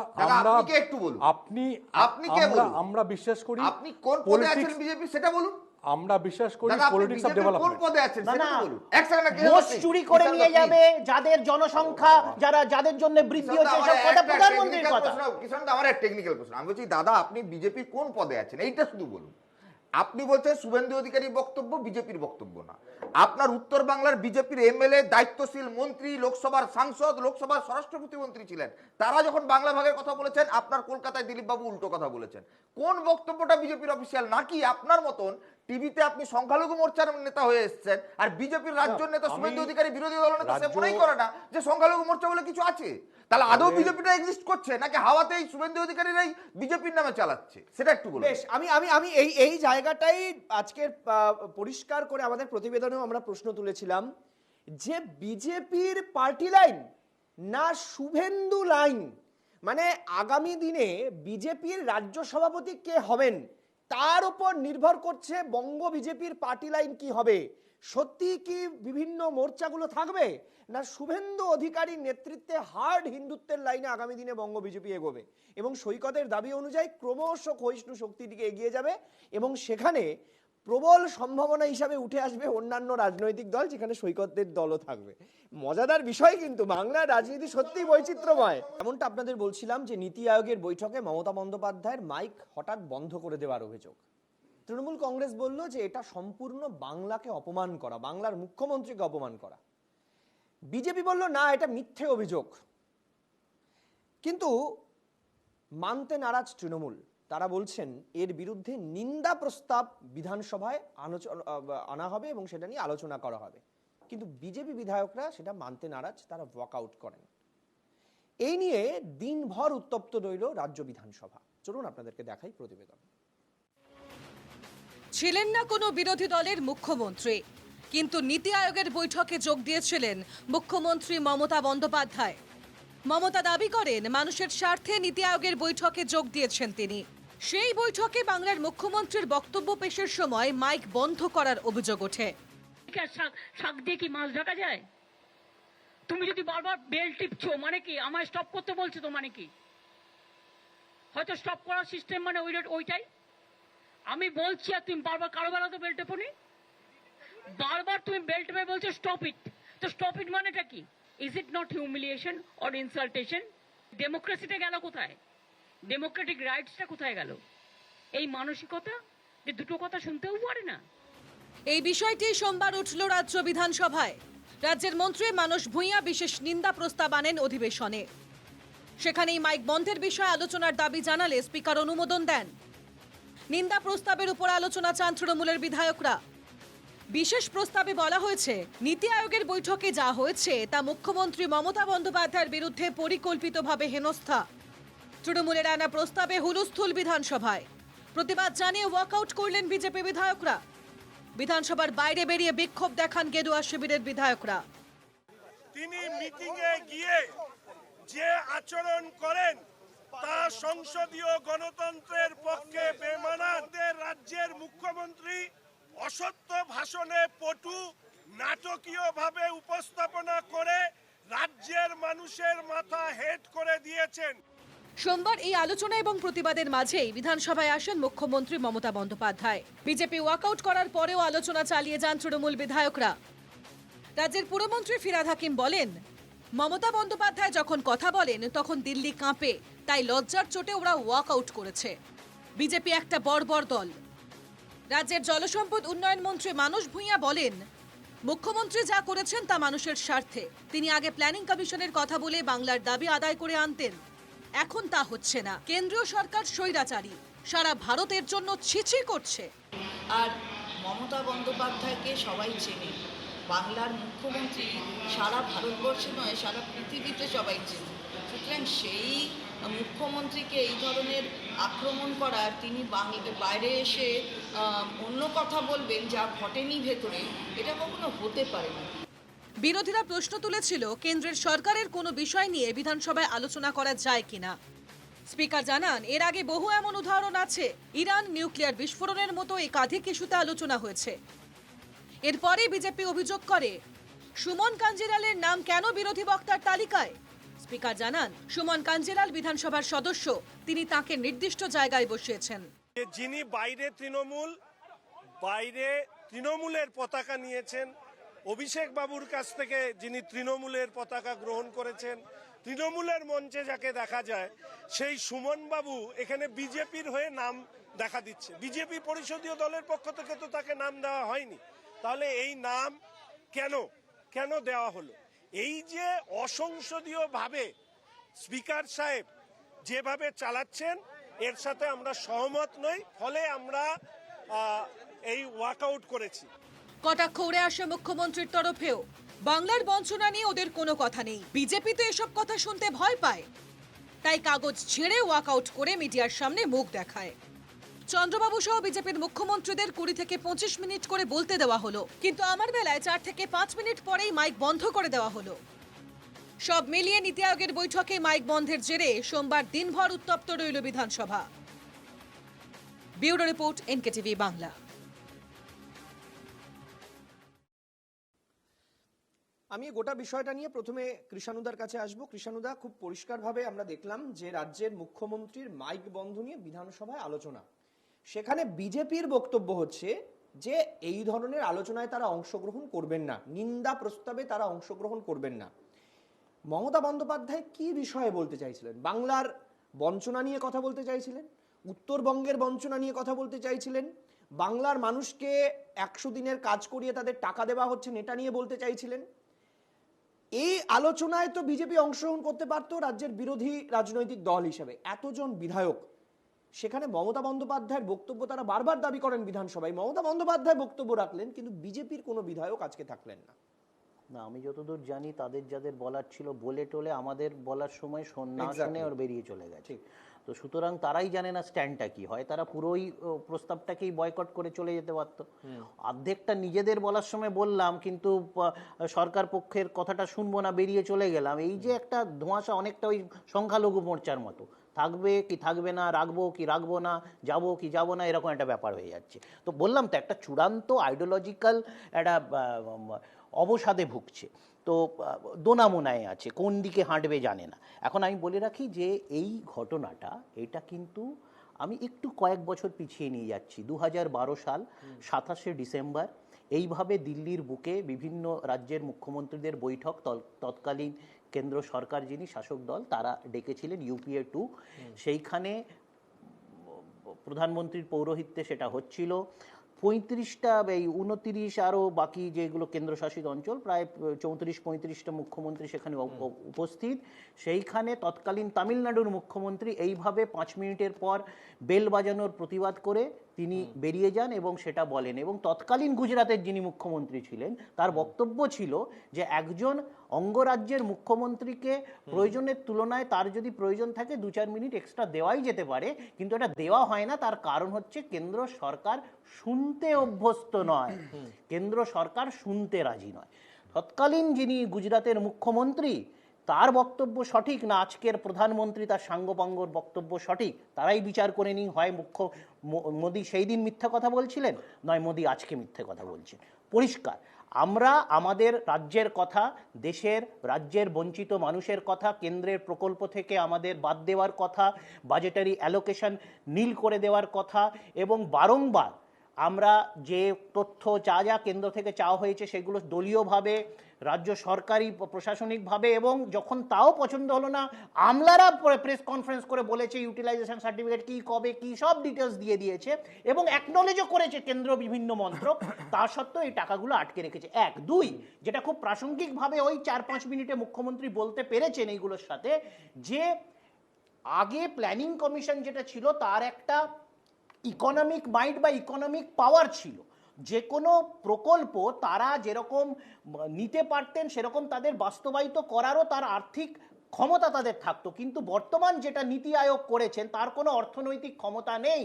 আমরা বিশ্বাস করি, আপনি কোন পদে আছেন বিজেপি সেটা বলুন। আমরা বিশ্বাস করি পলিটিক্স অফ ডেভেলপমেন্ট। কোন পদে আছেন সেটা বলুন। এক সেকেন্ড, ভোট চুরি করে নিয়ে যাবে যাদের জনসংখ্যা, যাদের জন্য বৃদ্ধি হচ্ছে, সব কথা প্রধানমন্ত্রীর কথা। কিষান দা, আমার একটা টেকনিক্যাল প্রশ্ন। আমি বলছি দাদা, আপনি বিজেপির কোন পদে আছেন এইটা শুধু বলুন। আপনি বলছেন শুভেন্দু অধিকারীর বক্তব্য বিজেপির বক্তব্য না। আপনার উত্তর বাংলার বিজেপির এমএলএ, দায়িত্বশীল মন্ত্রী, লোকসভার সাংসদ, লোকসভার স্বরাষ্ট্র প্রতিমন্ত্রী ছিলেন, তারা যখন বাংলা ভাগের কথা বলেছেন, আপনার কলকাতায় দিলীপ বাবু উল্টো কথা বলেছেন। কোন বক্তব্যটা বিজেপির অফিসিয়াল? নাকি আপনার মতন টিভিতে আপনি সংখ্যালঘু মোর্চার নেতা হয়ে এসেছেন, আর বিজেপির রাজ্য নেতা শুভেন্দু অধিকারী বিরোধী দলনেতা, সে মনেই করে না যে সংখ্যালঘু মোর্চা বলে কিছু আছে? তাহলে আদৌ বিজেপিটা এক্সিস্ট করছে নাকি হাওয়াতেই শুভেন্দু অধিকারীরাই বিজেপির নামে চালাচ্ছে, সেটা একটু বলুন। বেশ, আমি এই জায়গাটাই আজকের পরিষ্কার করে আমাদের প্রতিবেদনেও আমরা প্রশ্ন তুলেছিলাম যে বিজেপির পার্টি লাইন না শুভেন্দু লাইন, মানে আগামী দিনে বিজেপির রাজ্য সভাপতি কে হবেন তার উপর নির্ভর করছে বঙ্গ বিজেপির পার্টি লাইন কি হবে। সত্যি কি বিভিন্ন মোর্চাগুলো থাকবে, না শুভেন্দু অধিকারীর নেতৃত্বে হার্ড হিন্দুত্বের লাইনে আগামী দিনে বঙ্গ বিজেপি এগোবে, এবং সৈকতের দাবি অনুযায়ী ক্রমশ ক্ষয়িষ্ণু শক্তির দিকে এগিয়ে যাবে, এবং সেখানে প্রবল সম্ভাবনা হিসাবে উঠে আসবে অন্যান্য রাজনৈতিক দল, যেখানে সৈকতের দলও থাকবে। মজাদার বিষয় কিন্তু, বাংলার রাজনীতি সত্যিই বৈচিত্র্যময়। এমনটা আপনাদের বলছিলাম যে নীতি আয়োগের বৈঠকে মমতা বন্দ্যোপাধ্যায়ের মাইক হঠাৎ বন্ধ করে দেওয়ার অভিযোগ। তৃণমূল কংগ্রেস বলল যে এটা সম্পূর্ণ বাংলাকে অপমান করা, বাংলার মুখ্যমন্ত্রীকে অপমান করা। বিজেপি বলল না, এটা মিথ্যে অভিযোগ। কিন্তু মানতে নারাজ তৃণমূল। তারা বলছেন এর বিরুদ্ধে নিন্দা প্রস্তাব বিধানসভায় আনা হবে এবং সেটা নিয়ে আলোচনা করা হবে। কিন্তু বিজেপি বিধায়করা সেটা মানতে নারাজ, তারা ওয়াকআউট করেন। এই নিয়ে দিনভর উত্তপ্ত রইল রাজ্য বিধানসভা। চলুন আপনাদেরকে দেখাই প্রতিবেদন। ছিলেন না কোনো বিরোধী দলের মুখ্যমন্ত্রী, কিন্তু নীতি আয়োগের বৈঠকে যোগ দিয়েছিলেন মুখ্যমন্ত্রী মমতা বন্দ্যোপাধ্যায়। মমতা দাবি করেন মানুষের স্বার্থে নীতি আয়োগের বৈঠকে যোগ দিয়েছেন তিনি। সেই বৈঠকে বাংলার মুখ্যমন্ত্রীর বক্তব্য পেশের সময় মাইক বন্ধ করার অভিযোগ ওঠে। শাক দিয়ে কি মাছ ঢাকা যায়? তুমি যদি বারবার বেল টিপছো মানে কি? আমায় স্টপ করতে বলছো তো মানে কি? হয়তো স্টপ করার সিস্টেম মানে ওইটাই। আমি বলছি আর তুমি বারবার কারো বেলা তো বেল টেপোনি, বারবার তুমি বেল টেপে বলছো স্টপ ইট। তো স্টপ ইট মানেটা কি? Is it not humiliation or insultation? ডেমোক্রেসিটা গেল কোথায়? ডেমোক্রেটিক রাইটসটা কোথায় গেল? এই মানসিকতা যে দুটো কথা শুনতেও পারে না। এই বিষয়টি সোমবার উঠল রাজ্য বিধানসভায়। রাজ্যের মন্ত্রী মানস ভূঁইয়া বিশেষ নিন্দা প্রস্তাব আনেন অধিবেশনে। সেখানেই মাইক বন্ধের বিষয়ে আলোচনার দাবি জানালে স্পিকার অনুমোদন দেন। নিন্দা প্রস্তাবের উপর আলোচনা চান তৃণমূলের বিধায়করা। বিশেষ প্রস্তাবে বলা হয়েছে নীতি আয়োগের বৈঠকে যা হয়েছে তা মুখ্যমন্ত্রী মমতা বন্দ্যোপাধ্যায়ের বিরুদ্ধে পরিকল্পিতভাবে হেনস্থা। তৃণমূলের আনা প্রস্তাবে হুলস্থুল বিধানসভায়। প্রতিবাদ জানিয়ে ওয়াকআউট করলেন বিজেপি বিধায়করা। বিধানসভার বাইরে বেরিয়ে বিক্ষোভ দেখান গেরুয়া শিবিরের বিধায়করা। তিনি মিটিং এ গিয়ে যে আচরণ করেন তা সংসদীয় গণতন্ত্রের পক্ষে বেমানান। রাজ্যের মুখ্যমন্ত্রী অসত্য ভাষণে পটু নাটকীয়ভাবে উপস্থাপনা করে রাজ্যের মানুষের মাথা হেট করে দিয়েছেন। সোমবার এই আলোচনা এবং প্রতিবাদের মাঝেই বিধানসভায় আসেন মুখ্যমন্ত্রী মমতা বন্দ্যোপাধ্যায়। বিজেপি ওয়াকআউট করার পরেও আলোচনা চালিয়ে যান তৃণমূল বিধায়করা। রাজ্যের পুরমন্ত্রী ফিরহাদ হাকিম বলেন, মমতা বন্দ্যোপাধ্যায় যখন কথা বলেন তখন দিল্লি কাঁপে, তাই লজ্জার চোটে ওরা ওয়াকআউট করেছে। বিজেপি একটা বর্বর দল। রাজ্যের জলসম্পদ উন্নয়ন মন্ত্রী মানস ভূঁইয়া বলেন, মুখ্যমন্ত্রী যা করেছেন তা মানুষের স্বার্থে। তিনি আগে প্ল্যানিং কমিশনের কথা বলে বাংলার দাবি আদায় করে আনতেন, এখন তা হচ্ছে না। কেন্দ্রীয় সরকার স্বৈরাচারী, সারা ভারতের জন্য ছিছি করছে। আর মমতা বন্দ্যোপাধ্যায়কে সবাই চেনে, বাংলার মুখ্যমন্ত্রী সারা ভারতবর্ষে নয় সারা পৃথিবীতে সবাই চেনে। সুতরাং সেই মুখ্যমন্ত্রীকে এই ধরনের আক্রমণ করার, তিনি বাইরে এসে অন্য কথা বলবেন যা ঘটেনি ভেতরে, এটা কখনো হতে পারে না। বিরোধীরা প্রশ্ন তুলেছিল কেন্দ্রের সরকারের কোনো বিষয় নিয়ে বিধানসভায় আলোচনা করা যায় কিনা। স্পিকার জানান, এর আগে বহু এমন উদাহরণ আছে। ইরান নিউক্লিয়ার বিস্ফোরণের মতো একাধিক ইস্যুতে আলোচনা হয়েছে। এরপরে বিজেপি অভিযোগ করে সুমন কাঞ্জিলালের নাম কেন বিরোধী বক্তার তালিকায়। স্পিকার জানান, সুমন কাঞ্জিলাল বিধানসভার সদস্য, তিনি তাকে নির্দিষ্ট জায়গায় বসিয়েছেন। যিনি বাইরে তৃণমূলের পতাকা নিয়েছেন, অভিষেক বাবুর কাছ থেকে যিনি তৃণমূলের পতাকা গ্রহণ করেছেন, তৃণমূলের মঞ্চে যাকে দেখা যায়, সেই সুমন বাবু এখানে বিজেপির হয়ে নাম দেখা দিচ্ছে। বিজেপি পরিষদীয় দলের পক্ষ থেকে তো তাকে নাম দেওয়া হয়নি। তাহলে এই নাম কেন দেওয়া হলো? এই যে অসংসদীয় ভাবে স্পিকার সাহেব যেভাবে চালাচ্ছেন, এর সাথে আমরা সহমত নই। ফলে আমরা এই ওয়াকআউট করেছি। কটাক্ষ উড়ে আসে মুখ্যমন্ত্রীর তরফেও। বাংলার বঞ্চনা নিয়ে ওদের কোনো কথা নেই। বিজেপি তো এসব কথা শুনতে ভয় পায়, তাই কাগজ ছেড়ে ওয়াকআউট করে মিডিয়ার সামনে মুখ দেখায়। চন্দ্রবাবু সহ বিজেপির মুখ্যমন্ত্রীদের 20 থেকে 25 মিনিট করে বলতে দেওয়া হলো, কিন্তু আমার বেলায় 4 থেকে 5 মিনিট পরেই মাইক বন্ধ করে দেওয়া হলো। সব মিলিয়ে নীতি আয়োগের বৈঠকে মাইক বন্ধের জেরে সোমবার দিনভর উত্তপ্ত রইল বিধানসভা। Bureau report, NKTV Bangla. আমি গোটা বিষয়টা নিয়ে প্রথমে কৃষাণুদার কাছে আসবো। কৃষাণুদা, খুব পরিষ্কারভাবে আমরা দেখলাম যে রাজ্যের মুখ্যমন্ত্রীর মাইক বন্ধ নিয়ে বিধানসভায় আলোচনা। সেখানে বিজেপির বক্তব্য হচ্ছে যে এই ধরনের আলোচনায় তারা অংশগ্রহণ করবেন না, নিন্দা প্রস্তাবে তারা অংশগ্রহণ করবেন না। মমতা বন্দ্যোপাধ্যায় কি বিষয়ে বলতে চাইছিলেন? বাংলার বঞ্চনা নিয়ে কথা বলতে চাইছিলেন, উত্তরবঙ্গের বঞ্চনা নিয়ে কথা বলতে চাইছিলেন, বাংলার মানুষকে 100 দিনের কাজ করিয়ে তাদের টাকা দেওয়া হচ্ছে এটা নিয়ে বলতে চাইছিলেন। এই আলোচনায় তো বিজেপি অংশগ্রহণ করতে পারতো রাজ্যের বিরোধী রাজনৈতিক দল হিসেবে। এতজন বিধায়ক, সেখানে মমতা বন্দ্যোপাধ্যায়ের বক্তব্য তারা বারবার দাবি করেন বিধানসভায়, মমতা বন্দ্যোপাধ্যায় বক্তব্য রাখলেন, কিন্তু বিজেপির কোনো বিধায়ক আজকে থাকলেন না। না, আমি যতদূর জানি তাদের যাদের বলার ছিল বলে টোলে আমাদের বলার সময় না শুনে ওর বেরিয়ে চলে গেছে। তো সুতরাং তারাই জানে না স্ট্যান্ডটা কি হয়, তারা পুরোই প্রস্তাবটাকেই বয়কট করে চলে যেতে পারতো। অর্ধেকটা নিজেদের বলার সময় বললাম, কিন্তু সরকার পক্ষের কথাটা শুনবো না, বেরিয়ে চলে গেলাম। এই যে একটা ধোঁয়াশা, অনেকটা ওই সংখ্যালঘু মোর্চার মতো, থাকবে কি থাকবে না, রাখবো কি রাখবো না, যাবো কি যাবো না, এরকম একটা ব্যাপার হয়ে যাচ্ছে। তো বললাম তো, একটা চূড়ান্ত আইডিওলজিক্যাল একটা অবসাদে ভুগছে। তো দোনামোনায় আছে, কোন দিকে হাঁটবে জানে না। এখন আমি বলে রাখি যে এই ঘটনাটা, এটা কিন্তু আমি একটু কয়েক বছর পিছিয়ে নিয়ে যাচ্ছি। 2012 সাল 27শে ডিসেম্বর এইভাবে দিল্লির বুকে বিভিন্ন রাজ্যের মুখ্যমন্ত্রীদের বৈঠক তৎকালীন কেন্দ্র সরকার যিনি শাসক দল তারা ডেকেছিলেন, UPA 2। সেইখানে প্রধানমন্ত্রীর পৌরোহিত্যে সেটা হচ্ছিল। 35টা 29 আরও বাকি যেগুলো কেন্দ্রশাসিত অঞ্চল, প্রায় 34-35টা মুখ্যমন্ত্রী সেখানে উপস্থিত। সেইখানে তৎকালীন তামিলনাড়ুর মুখ্যমন্ত্রী এইভাবে 5 মিনিটের পর বেল বাজানোর প্রতিবাদ করে তিনি বেরিয়ে যান এবং সেটা বলেন। এবং তৎকালীন গুজরাটের যিনি মুখ্যমন্ত্রী ছিলেন তার বক্তব্য ছিল যে একজন অঙ্গরাজ্যের মুখ্যমন্ত্রীকে প্রয়োজনের তুলনায় তার যদি প্রয়োজন থাকে 2-4 মিনিট এক্সট্রা দেওয়াই যেতে পারে, কিন্তু এটা দেওয়া হয় না। তার কারণ হচ্ছে কেন্দ্র সরকার শুনতে অভ্যস্ত নয়, কেন্দ্র সরকার শুনতে রাজি নয়। তৎকালীন যিনি গুজরাটের মুখ্যমন্ত্রী তার বক্তব্য সঠিক না আজকের প্রধানমন্ত্রী তার সাঙ্গপাঙ্গর বক্তব্য সঠিক, তারাই বিচার করে নিন। হয় মোদী সেই দিন মিথ্যা কথা বলছিলেন, নয় মোদী আজকে মিথ্যে কথা বলছেন। পরিষ্কার, আমরা আমাদের রাজ্যের কথা, রাজ্যের বঞ্চিত মানুষের কথা, কেন্দ্রের প্রকল্প থেকে আমাদের বাদ দেওয়ার কথা, বাজেটারি অ্যালোকেশন নীল করে দেওয়ার কথা, এবং বারংবার আমরা যে তথ্য যা কেন্দ্র থেকে চাওয়া হয়েছে সেগুলো দলীয়ভাবে, রাজ্য সরকারি প্রশাসনিকভাবে, এবং যখন তাও পছন্দ হলো না আমলারা প্রেস কনফারেন্স করে বলেছে ইউটিলাইজেশন সার্টিফিকেট কি, কবে কি, সব ডিটেলস দিয়ে দিয়েছে এবং অ্যাকনলেজও করেছে কেন্দ্র বিভিন্ন মন্ত্রক। তা সত্ত্বেও এই টাকাগুলো আটকে রেখেছে। 1, 2 যেটা খুব প্রাসঙ্গিকভাবে ওই 4-5 মিনিটে মুখ্যমন্ত্রী বলতে পেরেছেন এইগুলোর সাথে, যে আগে প্ল্যানিং কমিশন যেটা ছিল তার একটা ইকোনমিক মাইন্ড বা ইকোনমিক পাওয়ার ছিল। যে কোনো প্রকল্প তারা যেরকম নিতে পারতেন সেরকম তাদের বাস্তবায়িত করারও তার আর্থিক ক্ষমতা তাদের থাকতো, কিন্তু বর্তমান যেটা নীতি আয়োগ করেছেন তার কোনো অর্থনৈতিক ক্ষমতা নেই।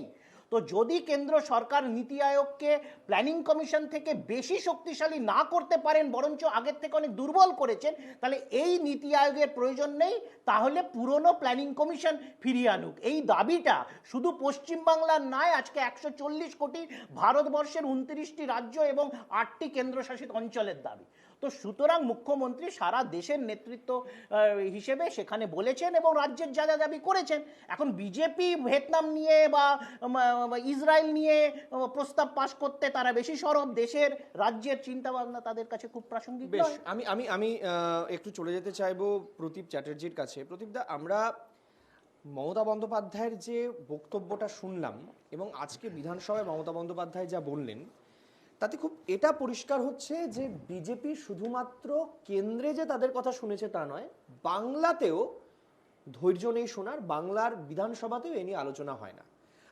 তো যদি কেন্দ্র সরকার নীতি আয়োগকে প্ল্যানিং কমিশন থেকে বেশি শক্তিশালী না করতে পারেন, বরঞ্চ আগের থেকে অনেক দুর্বল করেছেন, তাহলে এই নীতি আয়োগের প্রয়োজন নেই, তাহলে পুরনো প্ল্যানিং কমিশন ফিরিয়ে আনুক। এই দাবিটা শুধু পশ্চিমবাংলার নয়, আজকে 140 কোটি ভারতবর্ষের 29টি রাজ্য এবং 8টি কেন্দ্রশাসিত অঞ্চলের দাবি। তো সুতরাং মুখ্যমন্ত্রী সারা দেশের নেতৃত্ব হিসেবে সেখানে বলেছেন এবং রাজ্যের যা যা দাবি করেছেন। এখন বিজেপি ভিয়েতনাম নিয়ে বা ইসরায়েল নিয়ে প্রস্তাব পাশ করতে তারা বেশি সরব, দেশের রাজ্যের চিন্তা ভাবনা তাদের কাছে খুব প্রাসঙ্গিক। বেশ, আমি একটু চলে যেতে চাইবো প্রদীপ চ্যাটার্জির কাছে। প্রদীপদা, আমরা মমতা বন্দ্যোপাধ্যায়ের যে বক্তব্যটা শুনলাম এবং আজকে বিধানসভায় মমতা বন্দ্যোপাধ্যায় যা বললেন, তাতে খুব এটা পরিষ্কার হচ্ছে যে বিজেপি শুধুমাত্র কেন্দ্রে যে তাদের কথা শুনেছে তা নয়, বাংলাতেও ধৈর্য নেই শোনার, বাংলার বিধানসভাতেও এ নিয়ে আলোচনা হয় না।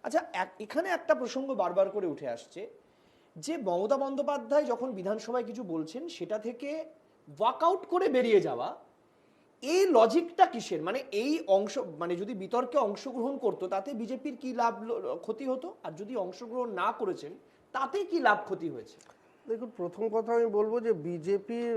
আচ্ছা, এখানে একটা প্রসঙ্গ বারবার করে উঠে আসছে যে মমতা বন্দ্যোপাধ্যায় যখন বিধানসভায় কিছু বলছেন সেটা থেকে ওয়াকআউট করে বেরিয়ে যাওয়া, এই লজিকটা কিসের? মানে এই যদি বিতর্কে অংশগ্রহণ করতো তাতে বিজেপির কি লাভ ক্ষতি হতো, আর যদি অংশগ্রহণ না করেছেন তাতে কি লাভ ক্ষতি হয়েছে? দেখুন, প্রথম কথা আমি বলবো যে বিজেপির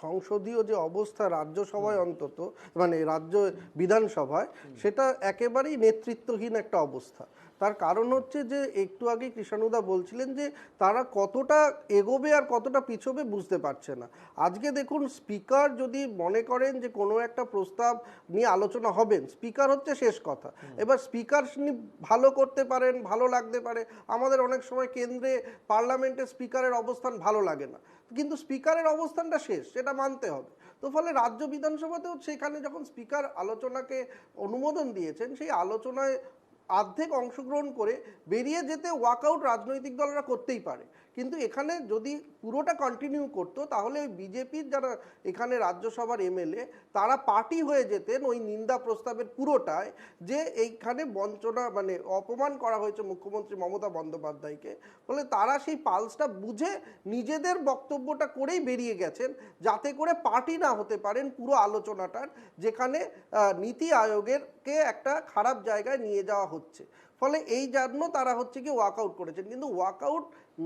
সংসদীয় যে অবস্থা রাজ্যসভায় অন্তত, মানে রাজ্য বিধানসভায়, সেটা একেবারেই নেতৃত্বহীন একটা অবস্থা। তার কারণ হচ্ছে যে একটু আগে কৃষাণুদা বলছিলেন যে তারা কতটা এগোবে আর কতটা পিছোবে বুঝতে পারছে না। আজকে দেখুন, স্পিকার যদি মনে করেন যে কোনো একটা প্রস্তাব নিয়ে আলোচনা হবেন, স্পিকার হচ্ছে শেষ কথা। এবার স্পিকার ভালো করতে পারেন, ভালো লাগতে পারে। আমাদের অনেক সময় কেন্দ্রে পার্লামেন্টে স্পিকারের অবস্থান ভালো লাগে না, কিন্তু স্পিকারের অবস্থানটা শেষ, সেটা মানতে হবে। তো ফলে রাজ্য বিধানসভাতেও সেখানে যখন স্পিকার আলোচনাকে অনুমোদন দিয়েছেন, সেই আলোচনায় অর্ধেক অংশগ্রহণ করে বেরিয়ে যেতে ওয়াকআউট রাজনৈতিক দলরা করতেই পারে, কিন্তু এখানে যদি পুরোটা কন্টিনিউ করতো তাহলে ওই বিজেপির যারা এখানে রাজ্যসভার এমএলএ তারা পার্টি হয়ে যেতেন ওই নিন্দা প্রস্তাবের পুরোটায়, যে এইখানে বঞ্চনা মানে অপমান করা হয়েছে মুখ্যমন্ত্রী মমতা বন্দ্যোপাধ্যায়কে। ফলে তারা সেই পালসটা বুঝে নিজেদের বক্তব্যটা করেই বেরিয়ে গেছেন, যাতে করে পার্টি না হতে পারেন পুরো আলোচনাটার, যেখানে নীতি আয়োগেরকে একটা খারাপ জায়গায় নিয়ে যাওয়া হচ্ছে। ফলে এই জন্য তারা হচ্ছে কি ওয়াকআউট করেছেন। কিন্তু ওয়াকআউট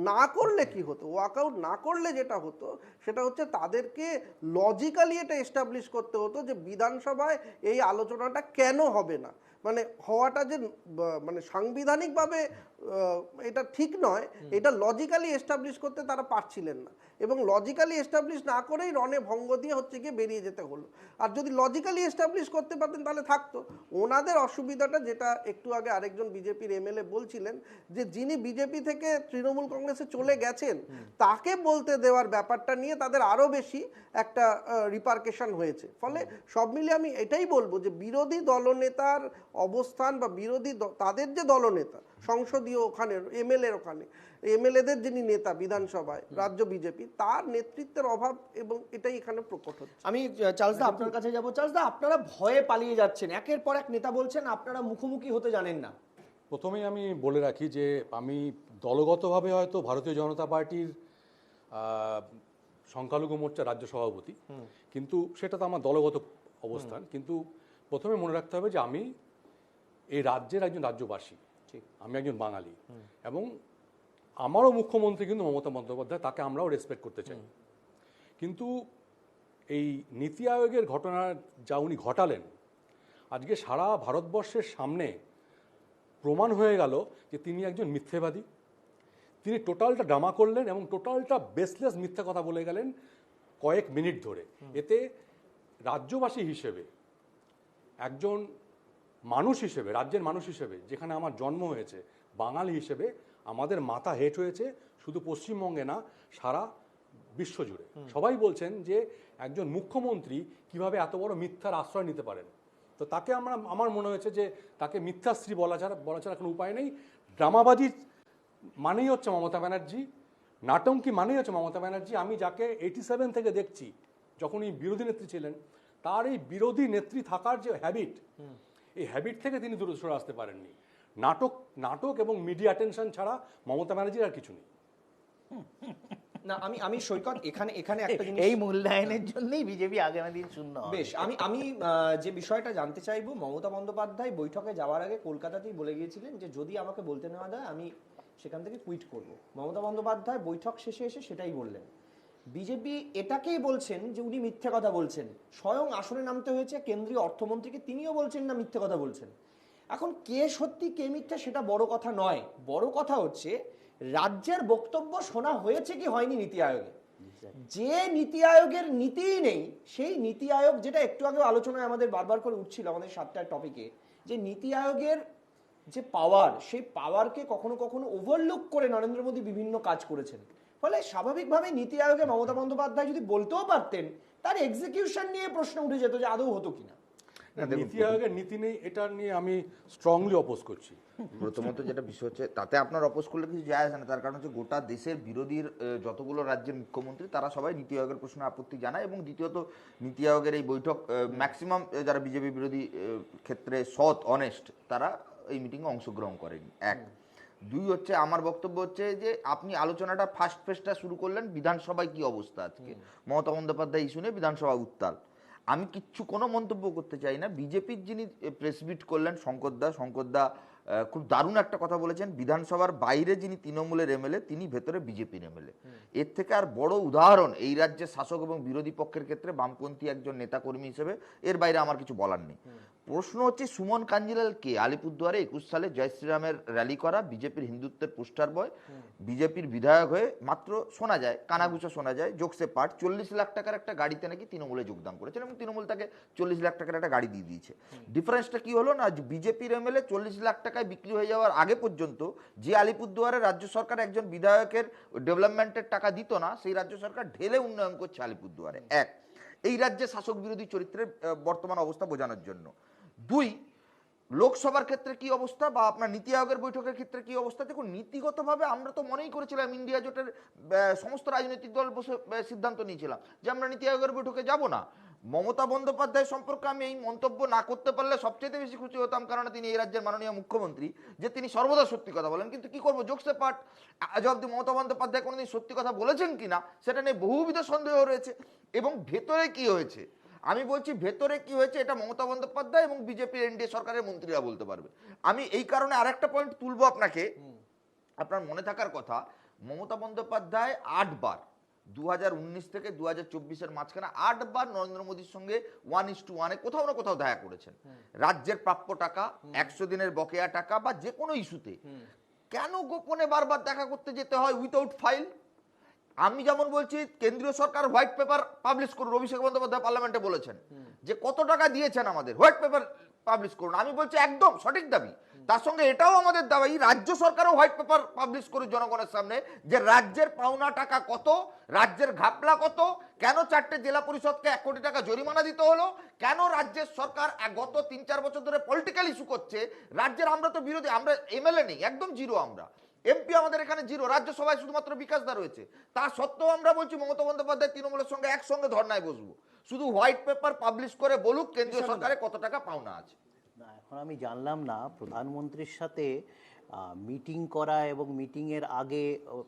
না করলে কি হতো? ওয়াকআউট না করলে যেটা হতো সেটা হচ্ছে তাদেরকে লজিক্যালি এটা এস্টাবলিশ করতে হতো যে বিধানসভায় এই আলোচনাটা কেন হবে না, মানে হওয়াটা যে মানে সাংবিধানিকভাবে এটা ঠিক নয়, এটা লজিক্যালি এস্টাবলিশ করতে তারা পারছিলেন না, এবং লজিক্যালি এস্টাবলিশ না করেই রণে ভঙ্গ দিয়ে হচ্ছে গিয়ে বেরিয়ে যেতে হলো। আর যদি লজিক্যালি এস্টাবলিশ করতে পারতেন তাহলে থাকতো। ওনাদের অসুবিধাটা যেটা একটু আগে আরেকজন বিজেপির এমএলএ বলছিলেন, যে যিনি বিজেপি থেকে তৃণমূল কংগ্রেসে চলে গেছেন তাকে বলতে দেওয়ার ব্যাপারটা নিয়ে তাদের আরও বেশি একটা রিপারকেশন হয়েছে। ফলে সব মিলিয়ে আমি এটাই বলবো যে বিরোধী দলনেতার অবস্থান বা তাদের যে দলনেতা সংসদীয় ওখানে এমএলএর ওখানে এমএলএদের যিনি নেতা বিধানসভায় রাজ্য বিজেপি, তার নেতৃত্বের অভাব, এবং এটাই এখানে প্রকট হচ্ছে। আমি চার্লসদা আপনার কাছে যাব। চার্লসদা, আপনারা ভয়ে পালিয়ে যাচ্ছেন, একের পর এক নেতা বলছেন আপনারা মুখোমুখি হতে জানেন না। প্রথমেই আমি বলে রাখি যে আমি দলগতভাবে হয়তো ভারতীয় জনতা পার্টির সংখ্যালঘু মোর্চা রাজ্য সভাপতি, কিন্তু সেটা তো আমার দলগত অবস্থান। কিন্তু প্রথমে মনে রাখতে হবে যে আমি এই রাজ্যের একজন রাজ্যবাসী, আমি একজন বাঙালি, এবং আমারও মুখ্যমন্ত্রী কিন্তু মমতা বন্দ্যোপাধ্যায়, তাকে আমরাও রেসপেক্ট করতে চাই। কিন্তু এই নীতি আয়োগের ঘটনা যা উনি ঘটালেন, আজকে সারা ভারতবর্ষের সামনে প্রমাণ হয়ে গেল যে তিনি একজন মিথ্যেবাদী। তিনি টোটালটা ড্রামা করলেন এবং টোটালটা বেসলেস মিথ্যা কথা বলে গেলেন কয়েক মিনিট ধরে। এতে রাজ্যবাসী হিসেবে, একজন মানুষ হিসেবে, রাজ্যের মানুষ হিসেবে, যেখানে আমার জন্ম হয়েছে, বাঙালি হিসেবে আমাদের মাথা হেঁট হয়েছে, শুধু পশ্চিমবঙ্গে না সারা বিশ্বজুড়ে। সবাই বলছেন যে একজন মুখ্যমন্ত্রী কিভাবে এত বড় মিথ্যার আশ্রয় নিতে পারেন। তো তাকে আমার মনে হয়েছে যে তাকে মিথ্যাশ্রী বলা ছাড়া কোনো উপায় নেই। ড্রামাবাজি মানেই হচ্ছে মমতা ব্যানার্জি, নাটঙ্কি মানেই হচ্ছে মমতা ব্যানার্জি। আমি যাকে 87 থেকে দেখছি, যখন এই বিরোধী নেত্রী ছিলেন, তার এই বিরোধী নেত্রী থাকার যে হ্যাবিট, এই হ্যাবিট থেকে তিনি দূরে সরে আসতে পারেননি। নাটক এবং মিডিয়া অ্যাটেনশন ছাড়া মমতা ব্যানার্জির আর কিছু নেই। না, আমি সৈকত এখানে একটা জিনিস, এই মূল্যায়নের জন্যই বিজেপি আগামী দিন শূন্য হবে। বেশ, আমি যে বিষয়টা জানতে চাইবো, মমতা বন্দ্যোপাধ্যায় বৈঠকে যাওয়ার আগে কলকাতাতেই বলে গিয়েছিলেন যে যদি আমাকে বলতে নেওয়া যায় আমি সেখান থেকে কুইট করব। মমতা বন্দ্যোপাধ্যায় বৈঠক শেষে এসে সেটাই বললেন। বিজেপি এটাকেই বলছেন যে উনি মিথ্যে কথা বলছেন। স্বয়ং আসনে নামতে হয়েছে কেন্দ্রীয় অর্থমন্ত্রীকে, তিনিও বলছেন না মিথ্যে কথা বলছেন। এখন কে সত্যি কে মিথ্যা সেটা বড় কথা নয়, বড় কথা হচ্ছে রাজ্যের বক্তব্য শোনা হয়েছে কি হয়নি নীতি আয়োগে। যে নীতি আয়োগের নীতিই নেই, সেই নীতি আয়োগ, যেটা একটু আগে আলোচনায় আমাদের বারবার করে উঠছিল আমাদের 7টার টপিকে, যে নীতি আয়োগের যে পাওয়ার, সেই পাওয়ারকে কখনো কখনো ওভারলুক করে নরেন্দ্র মোদী বিভিন্ন কাজ করেছেন। ফলে স্বাভাবিকভাবে নীতি আয়োগে মমতা বন্দ্যোপাধ্যায় যদি বলতেও পারতেন, তার এক্সিকিউশন নিয়ে প্রশ্ন উঠে যেত যে আদৌ হতো কিনা। নীতি আয়োগের নীতি নেই, এটা নিয়ে আমি স্ট্রংলি অপোজ করছি। প্রথমত যেটা বিষয় হচ্ছে, তাতে আপনার অপোজ করলে কিছু যায় আসে না। তার কারণ হচ্ছে গোটা দেশের বিরোধীর যতগুলো রাজ্যের মুখ্যমন্ত্রী তারা সবাই নীতি আয়োগের প্রশ্নে আপত্তি জানায়, এবং দ্বিতীয়ত নীতি আয়োগের এই বৈঠক ম্যাক্সিমাম যারা বিজেপি বিরোধী ক্ষেত্রে সৎ অনেস্ট, তারা এই মিটিংয়ে অংশগ্রহণ করেনি। এক, দুই হচ্ছে আমার বক্তব্য হচ্ছে যে আপনি আলোচনাটা ফার্স্ট ফেজটা শুরু করলেন বিধানসভায় কি অবস্থা আজকে, মমতা বন্দ্যোপাধ্যায় ইস্যু নিয়ে বিধানসভা উত্তাল। আমি কোনো মন্তব্য করতে চাই না। বিজেপির যিনি প্রেস মিট করলেন শঙ্করদা খুব দারুণ একটা কথা বলেছেন, বিধানসভার বাইরে যিনি তৃণমূলের এমএলএ তিনি ভেতরে বিজেপির এমএলএ। এর থেকে আর বড় উদাহরণ এই রাজ্যের শাসক এবং বিরোধী পক্ষের ক্ষেত্রে বামপন্থী একজন নেতাকর্মী হিসেবে এর বাইরে আমার কিছু বলার নেই। প্রশ্ন হচ্ছে সুমন কাঞ্জিলাল কে? আলিপুরদুয়ারে 21 সালে জয় শ্রীরামের র্যালি করা, বিজেপির হিন্দুত্বের পোস্টার বয়, বিজেপির বিধায়ক হয়ে মাত্র শোনা যায়, কানাগুচা শোনা যায়, জোকসে পাঠ 40 লাখ টাকার একটা গাড়িতে নাকি তৃণমূলে যোগদান করেছেন এবং তৃণমূল তাকে 40 লাখ টাকার একটা গাড়ি দিয়ে দিয়েছে। ডিফারেন্সটা কি হলো না, বিজেপির এমএলএ 40 লাখ টাকায় বিক্রি হয়ে যাওয়ার আগে পর্যন্ত যে আলিপুরদুয়ারে রাজ্য সরকার একজন বিধায়কের ডেভেলপমেন্টের টাকা দিত না, সেই রাজ্য সরকার ঢেলে উন্নয়ন করছে আলিপুরদুয়ারে। এক, এই রাজ্যে শাসক বিরোধী চরিত্রের বর্তমান অবস্থা বোঝানোর জন্য। দুই, লোকসভার ক্ষেত্রে কি অবস্থা বা আপনার নীতি আয়োগের বৈঠকের ক্ষেত্রে কি অবস্থা? দেখুন, নীতিগতভাবে আমরা তো মনেই করেছিলাম, ইন্ডিয়া জোটের সমস্ত রাজনৈতিক দল বসে সিদ্ধান্ত নিয়েছিলাম যে আমরা নীতি আয়োগের বৈঠকে যাব না। মমতা বন্দ্যোপাধ্যায় সম্পর্কে আমি এই মন্তব্য না করতে পারলে সবচেয়ে বেশি খুশি হতাম, কারণ তিনি এই রাজ্যের মাননীয় মুখ্যমন্ত্রী, যে তিনি সর্বদা সত্যি কথা বলেন। কিন্তু কি করবো, জোকসে পাঠ, আজ অব্দি মমতা বন্দ্যোপাধ্যায় কোনোদিন সত্যি কথা বলেছেন কিনা সেটা নিয়ে বহুবিধ সন্দেহ রয়েছে। এবং ভেতরে কি হয়েছে, আমি বলছি ভেতরে কি হয়েছে এটা মমতা বন্দ্যোপাধ্যায় এবং বিজেপির এনডিএ সরকারের মন্ত্রীরা বলতে পারবে। আমি এই কারণে আরেকটা পয়েন্ট তুলবো আপনাকে, আপনার মনে থাকার কথা, মমতা বন্দ্যোপাধ্যায় 8 বার 2019 থেকে 2024-এর মাঝখানে 8 বার নরেন্দ্র মোদীর সঙ্গে 1:1 কোথাও না কোথাও দেখা করেছেন। রাজ্যের প্রাপ্য টাকা, 100 দিনের বকেয়া টাকা বা যে কোনো ইস্যুতে কেন গোপনে বারবার দেখা করতে যেতে হয় উইথাউট ফাইল? আমি যেমন বলছি কেন্দ্রীয় সরকার হোয়াইট পেপার পাবলিশ করুন, অভিষেক বন্দ্যোপাধ্যায় পার্লামেন্টে বলেছেন যে কত টাকা দিয়েছেন আমাদের, হোয়াইট পেপার পাবলিশ করুন। আমি বলছি একদম সঠিক দাবি, তার সঙ্গে এটাও আমাদের দাবি রাজ্য সরকারও হোয়াইট পেপার পাবলিশ করে জনগণের সামনে যে রাজ্যের পাওনা টাকা কত, রাজ্যের ঘাপলা কত, কেন 4টে জেলা পরিষদকে 1 কোটি টাকা জরিমানা দিতে হলো, কেন রাজ্যের সরকার গত 3-4 বছর ধরে পলিটিক্যাল ইস্যু করছে। রাজ্যের আমরা তো বিরোধী, আমরা এমএলএ নেই, একদম জিরো, আমরা এমপি আমাদের এখানে জিরো, রাজ্যসভায় শুধুমাত্র বিকাশ দা রয়েছে। তা সত্ত্বেও আমরা বলছি মমতা বন্দ্যোপাধ্যায় তৃণমূলের সঙ্গে একসঙ্গে ধর্নায় বসবো, শুধু হোয়াইট পেপার পাবলিশ করে বলুক কেন্দ্রীয় সরকারে কত টাকা পাওনা আছে। না, এখন আমি জানলাম না প্রধানমন্ত্রীর সাথে মিটিং করা এবং মিটিংয়ের আগে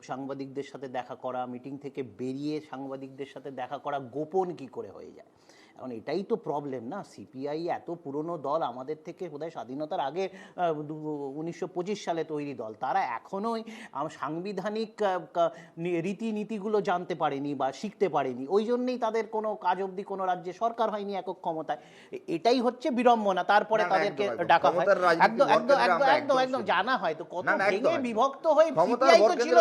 সাংবাদিকদের সাথে দেখা করা, মিটিং থেকে বেরিয়ে সাংবাদিকদের সাথে দেখা করা গোপন কি করে হয়ে যায়। এখন এটাই তো প্রবলেম না। সিপিআই এত পুরনো দল, আমাদের থেকে বোধহয় স্বাধীনতার আগে 1925 সালে তৈরি দল, তারা এখনোই সাংবিধানিক রীতিনীতিগুলো জানতে পারেনি বা শিখতে পারেনি। ওই জন্যই তাদের কোনো কাজ অবধি কোনো রাজ্যে সরকার হয়নি একক ক্ষমতায়। এটাই হচ্ছে বিড়ম্বনা। তারপরে তাদেরকে ডাকা হয়, একদম একদম একদম একদম একদম জানা হয় তো কত ভেঙে বিভক্ত হয়ে সিপিআই তো ছিল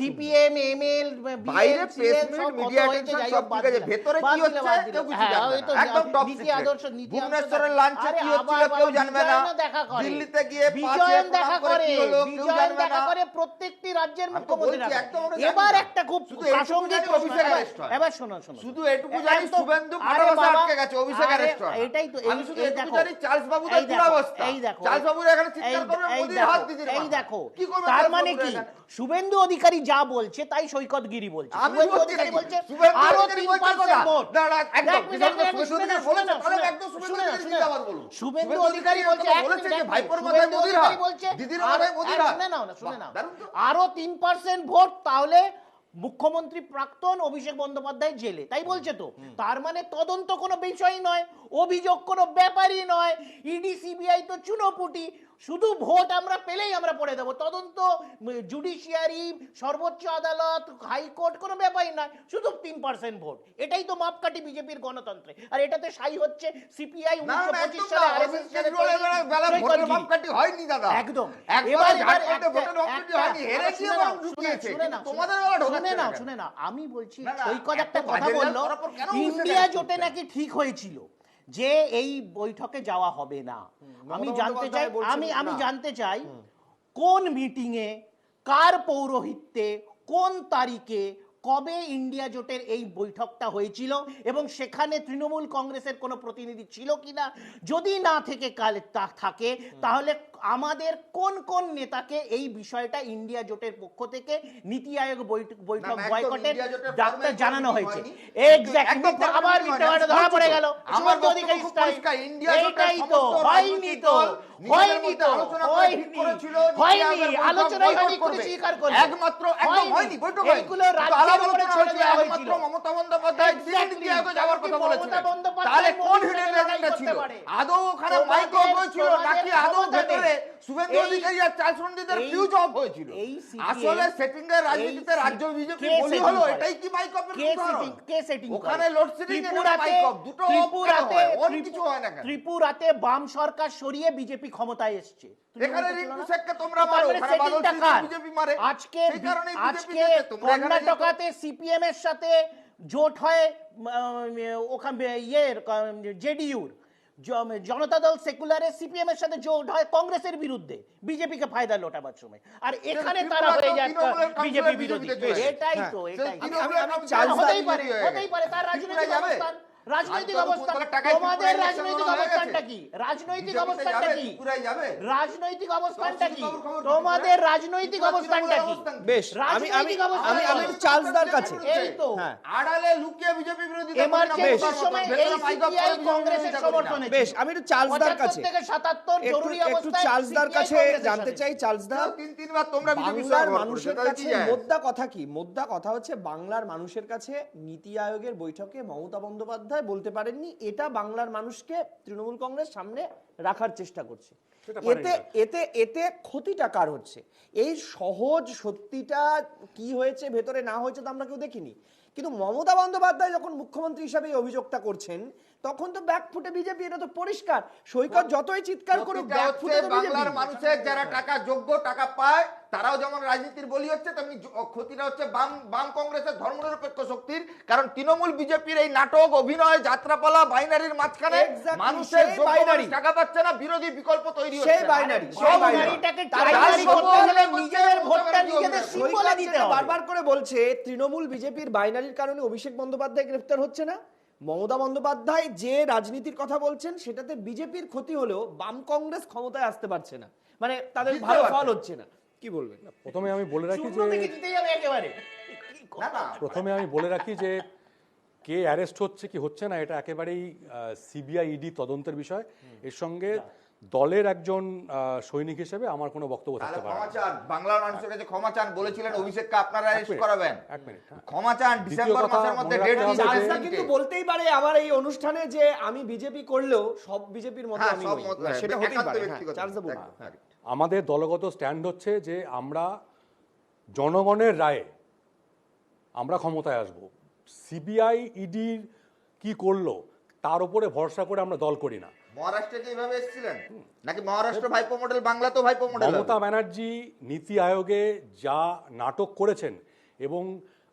সিপিএম এমএল বাইরে প্রেস মিট মিডিয়া টেনশন সব ঠিক আছে, ভেতরে কি হচ্ছে কেউ কিছু জানে না, একদম টপ সিক্রেট। ভুবনেশ্বরের লাঞ্চে কি হচ্ছিল কেউ জানবে না, দিল্লিতে গিয়ে বিজয়ন দেখা করে, বিজয়ন দেখা করে প্রত্যেকটি রাজ্যের মুখ্যমন্ত্রীরা। এবার একটা খুব প্রাসঙ্গিক প্রশ্ন, এবার শোনো শোনো, শুধু এটুকু জানি শুভেন্দু কাটাবাসা আটকে গেছে, অভিষেক অ্যারেস্ট হয়। এটাই তো, আমি শুধু এটুকু জানি চার্লস বাবুদের দুরবস্থা, চার্লস বাবু এখানে চিৎকার করবে মোদির হাত দিতে। এই দেখো তার মানে কি, শুভেন্দু অধিকারী যা বলছে তাই সৈকত গিরি বলছে। শুভেন্দু অধিকারী বলছে আরো 3% ভোট, শুভেন্দু অধিকারী বলছে আরো 3% ভোট, তাহলে মুখ্যমন্ত্রী প্রাক্তন অভিষেক বন্দ্যোপাধ্যায় জেলে, তাই বলছে তো। তার মানে তদন্ত কোনো বিষয় নয়, অভিযোগ কোনো ব্যাপারই নয়, ইডি সিবিআই তো চুনোপুটি, শুধু ভোট আমরা পেলেই আমরা পড়ে দেবো। তদন্ত, জুডিশিয়ারি, সর্বোচ্চ আদালত, হাইকোর্ট কোনো ব্যাপারই নয়, শুধু 3% ভোট। এটাই তো মাপকাঠি বিজেপির গণতন্ত্রে। আর এটাতে সাই হচ্ছে সিপিআই 1925 সালে আরএসএস সালে মাপকাঠি হয়নি দাদা, একদম। এবার ভোটের মাপকাঠি হয়নি, হেরেছে এবং ঢুকিয়েছে, তোমাদের বেলা ঢোকাচ্ছে না। শুনে না, আমি বলছি সৈকত একটা কথা বললো, ইন্ডিয়া জোটে নাকি ঠিক হয়েছিল যে এই বৈঠকে যাওয়া হবে না। আমি জানতে চাই, আমি জানতে চাই কোন মিটিংয়ে, কার পৌরোহিত্যে, কোন তারিখে, কবে ইন্ডিয়া জোটের এই বৈঠকটা হয়েছিল এবং সেখানে তৃণমূল কংগ্রেসের কোনো প্রতিনিধি ছিল কিনা। যদি না থেকে থাকে তাহলে আমাদের কোন কোন নেতাকে এই বিষয়টা ইন্ডিয়া জোটের পক্ষ থেকে নীতি আয়োগ বৈঠক বয়কটের ডাক্তার জানানো হয়েছে। এক্স্যাক্টলি, আবার ধরা পড়ে গেল শুভেন্দু অধিকারী স্টাইল। এইটাই তো হয়নি, তো হয়নি, তো হয়নি, আলোচনাই হয়নি, কোনো স্বীকার করবে একমাত্র একদম হয়নি বৈঠক, এইগুলো রাজ্যের উপরে ছেড়ে দেওয়া হয়েছিল। মমতা বন্দ্যোপাধ্যায় নীতি আয়োগে যাওয়ার কথা বলেছিলেন, তাহলে কোন হিডেন এজেন্ডা ছিল? করতে পারে। আদৌ ওখানে মাইক অফ হয়েছিল নাকি আদৌ ভেতরে শুভেন্দু অধিকারী আর চার্লস রঞ্জিতের ফিউজ অফ হয়েছিল? আসলে সেটিং এর রাজনীতিতে রাজ্য বিজেপি বলি হলো, এটাই কি মাইক অফের উদাহরণ? ওখানে লোডশেডিং এর মাইক অফ দুটো অন কিছু হয় না কেন? ত্রিপুরাতে বাম সরকার সরিয়ে বিজেপি ক্ষমতায় এসছে। এখানে রিন্টু শেখকে তোমরা মারো, ওখানে বাদল সিংকে বিজেপি মারে। আজকে সেই কারণেই বিজেপি আজকে জিতে। তোমরা এখানে যেহেতু- কর্ণাটকাতে সিপিএম এর সাথে জোট হয় ওখানে জেডিইউর, জনতা দল সেকুলারে সিপিএম এর সাথে জোট হয় কংগ্রেসের বিরুদ্ধে বিজেপিকে ফায়দা লোটাবার সময়, আর এখানে তারা হয়ে যায় বিজেপি বিরোধী। এটাই তো, এটাই হতেই পারে তার রাজনৈতিক অবস্থান। রাজনৈতিক অবস্থান তোমাদের রাজনৈতিক অবস্থানটা কি? রাজনৈতিক অবস্থানটা কি? রাজনৈতিক অবস্থানটা কি? তোমাদের রাজনৈতিক অবস্থানটা কি? বেশ, আমি চার্লসদার কাছে এই তো আড়ালে লুকিয়ে বিজেপি বিরোধী এমার্জেন্সির সময় এই সিপিআই কংগ্রেসের সমর্থনে। বেশ, আমি একটু চার্লসদার কাছে 75 থেকে 77 জরুরি একটু অবস্থায় চার্লসদার CPI কাছে কংগ্রেসের জানতে সাথে। চাই, চার্লসদা তিনবার তোমরা বিজেপি বাংলার মানুষের কাছে মোদ্দা কথা কি? মোদ্দা কথা হচ্ছে বাংলার মানুষের কাছে নীতি আয়োগের বৈঠকে মমতা বন্দ্যোপাধ্যায় বলতে পারেননি, এটা বাংলার মানুষকে তৃণমূল কংগ্রেস সামনে রাখার চেষ্টা করছে। এতে এতে এতে ক্ষতিটা কার হচ্ছে? এই সহজ সত্যিটা কি হয়েছে ভেতরে না হয়েছে তো আমরা কেউ দেখিনি, কিন্তু মমতা বন্দ্যোপাধ্যায় যখন মুখ্যমন্ত্রী হিসাবে এই অভিযোগটা করছেন তখন তো ব্যাকফুটে বিজেপি, এটা তো পরিষ্কার। সৈকত যতই চিৎকার করুক ব্যাকফুটে তো বিজেপি। বাংলার মানুষের যারা টাকা যোগ্য টাকা পায় তারাও যেমন রাজনীতির বলি হচ্ছে, তেমনি ক্ষতিটা হচ্ছে বাম কংগ্রেসের ধর্মনিরপেক্ষ শক্তির। কারণ তৃণমূল বিজেপির এই নাটক, অভিনয়, যাত্রাপালা, বাইনারির মাঝখানে মানুষের টাকা পাচ্ছে না, বিরোধী বিকল্প তৈরি হচ্ছে। সেই বাইনারি, বারবার করে বলছে তৃণমূল বিজেপির বাইনারির কারণে অভিষেক বন্দ্যোপাধ্যায় গ্রেফতার হচ্ছে না। মমতা বন্দ্যোপাধ্যায় যে রাজনীতির কথা বলছেন সেটাতে বিজেপির ক্ষতি হলেও বাম কংগ্রেস ক্ষমতায় আসতে পারছে না, মানে তাদের ভালো ফল হচ্ছে না। কি বলবেন? প্রথমে আমি বলে রাখি যে কে অ্যারেস্ট হচ্ছে কি হচ্ছে না এটা একেবারেই সিবিআই ইডি তদন্তের বিষয়। এর সঙ্গে দলের একজন সৈনিক হিসেবে আমার কোনো বক্তব্য থাকতে পারে না। বাংলার মানুষের কাছে ক্ষমা চান বলেছিলেন অভিষেককে আপনারা অ্যারেস্ট করাবেন। এক মিনিট, ক্ষমা চান, ডিসেম্বর মাসের মধ্যে ডেট চার্লসদা কিন্তু বলতেই পারে আমার এই অনুষ্ঠানে যে আমি বিজেপি করলেও সব বিজেপির মধ্যে আমি নই, সেটা হতেই পারে। চার্লসদা বলুন। আমাদের দলগত স্ট্যান্ড হচ্ছে যে আমরা জনগণের রায়ে আমরা ক্ষমতায় আসব। সিবিআই ইডির কি করলো তার উপরে ভরসা করে আমরা দল করি না। মহারাষ্ট্রে যেভাবে এসেছিলেন নাকি মহারাষ্ট্র ভাইপো মডেল, বাংলা তো ভাইপো মডেল। মমতা ব্যানার্জি নীতি আয়োগে যা নাটক করেছেন এবং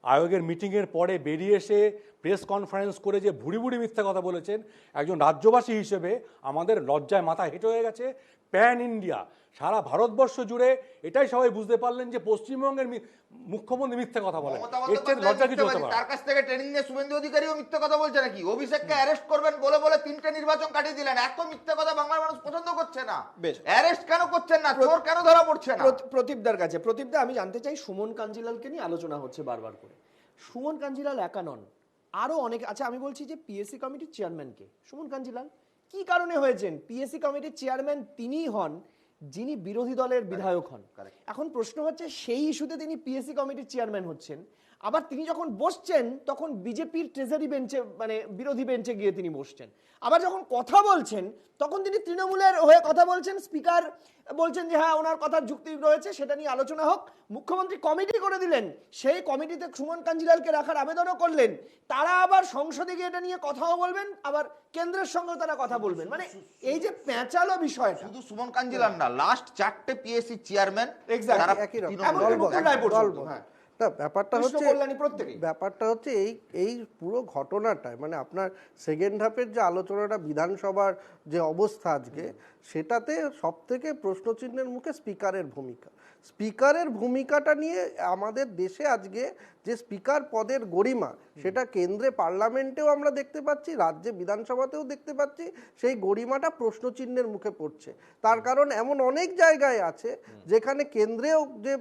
আয়োগের মিটিংয়ের পরে বেরিয়ে এসে প্রেস কনফারেন্স করে যে ভুড়ি ভুড়ি মিথ্যা কথা বলেছেন, একজন রাজ্যবাসী হিসেবে আমাদের লজ্জায় মাথা হেঁটে হয়ে গেছে। প্যান ইন্ডিয়া সারা ভারতবর্ষ জুড়ে এটাই সবাই বুঝতে পারলেন যে পশ্চিমবঙ্গের মুখ্যমন্ত্রী মিথ্যা কথা বলেন। এর চেয়ে লজ্জা কিছু হতে পারে? তার কাছ থেকে ট্রেনিং নিয়ে শুভেন্দু অধিকারীও মিথ্যা কথা বলছে নাকি? অভিষেককে অ্যারেস্ট করবেন বলে বলে 3টে নির্বাচন কাটিয়ে দিলেন। এত মিথ্যা কথা বাংলার মানুষ পছন্দ করছে না। অ্যারেস্ট কেন করছেন না? চোর কেন ধরা পড়ছে না? প্রদীপদার কাছে, প্রদীপদা আমি জানতে চাই, সুমন কাঞ্জিলালকে নিয়ে আলোচনা হচ্ছে বারবার করে। সুমন কাঞ্জিলাল একা নন, আরো অনেক। আচ্ছা আমি বলছি যে পিএসসি কমিটির চেয়ারম্যানকে সুমন কাঞ্জিলাল কি কারণে হয়েছেন? পিএসসি কমিটির চেয়ারম্যান তিনিই হন যিনি বিরোধী দলের বিধায়ক হন। এখন প্রশ্ন হচ্ছে সেই ইস্যুতে তিনি পিএসসি কমিটির চেয়ারম্যান হচ্ছেন, আবার তিনি যখন বসছেন তখন বিজেপির ট্রেজারি বেঞ্চে, মানে বিরোধী বেঞ্চে গিয়ে তিনি বসছেন। আবার যখন কথা বলছেন তখন তিনি তৃণমূলের হয়ে কথা বলছেন। স্পিকার বলছেন যে হ্যাঁ ওনার কথার যুক্তি রয়েছে, সেটা নিয়ে আলোচনা হোক। মুখ্যমন্ত্রী কমিটি করে দিলেন, সেই কমিটিতে সুমন কাঞ্জিলালকে রাখার আবেদনও করলেন। তারা আবার সংসদে গিয়ে এটা নিয়ে কথাও বলবেন, আবার কেন্দ্রের সঙ্গে তারা কথা বলবেন। মানে এই যে প্যাঁচালো বিষয়, শুধু সুমন কাঞ্জিলাল না, লাস্ট 4টে পিএসসি চেয়ারম্যান ব্যাপারটা হচ্ছে এই পুরো ঘটনাটায়, মানে আপনার সেকেন্ড হাফের যে আলোচনাটা, বিধানসভার যে অবস্থা আজকে, সেটাতে সব থেকে প্রশ্নচিহ্নের মুখে স্পিকারের ভূমিকাটা নিয়ে আমাদের দেশে আজকে যে স্পিকার পদের গরিমা, সেটা কেন্দ্রে পার্লামেন্টেও আমরা দেখতে পাচ্ছি, রাজ্যে বিধানসভাতেও দেখতে পাচ্ছি, সেই গরিমাটা প্রশ্নচিহ্নের মুখে পড়ছে। তার কারণ এমন অনেক জায়গায় আছে যেখানে কেন্দ্রেও যে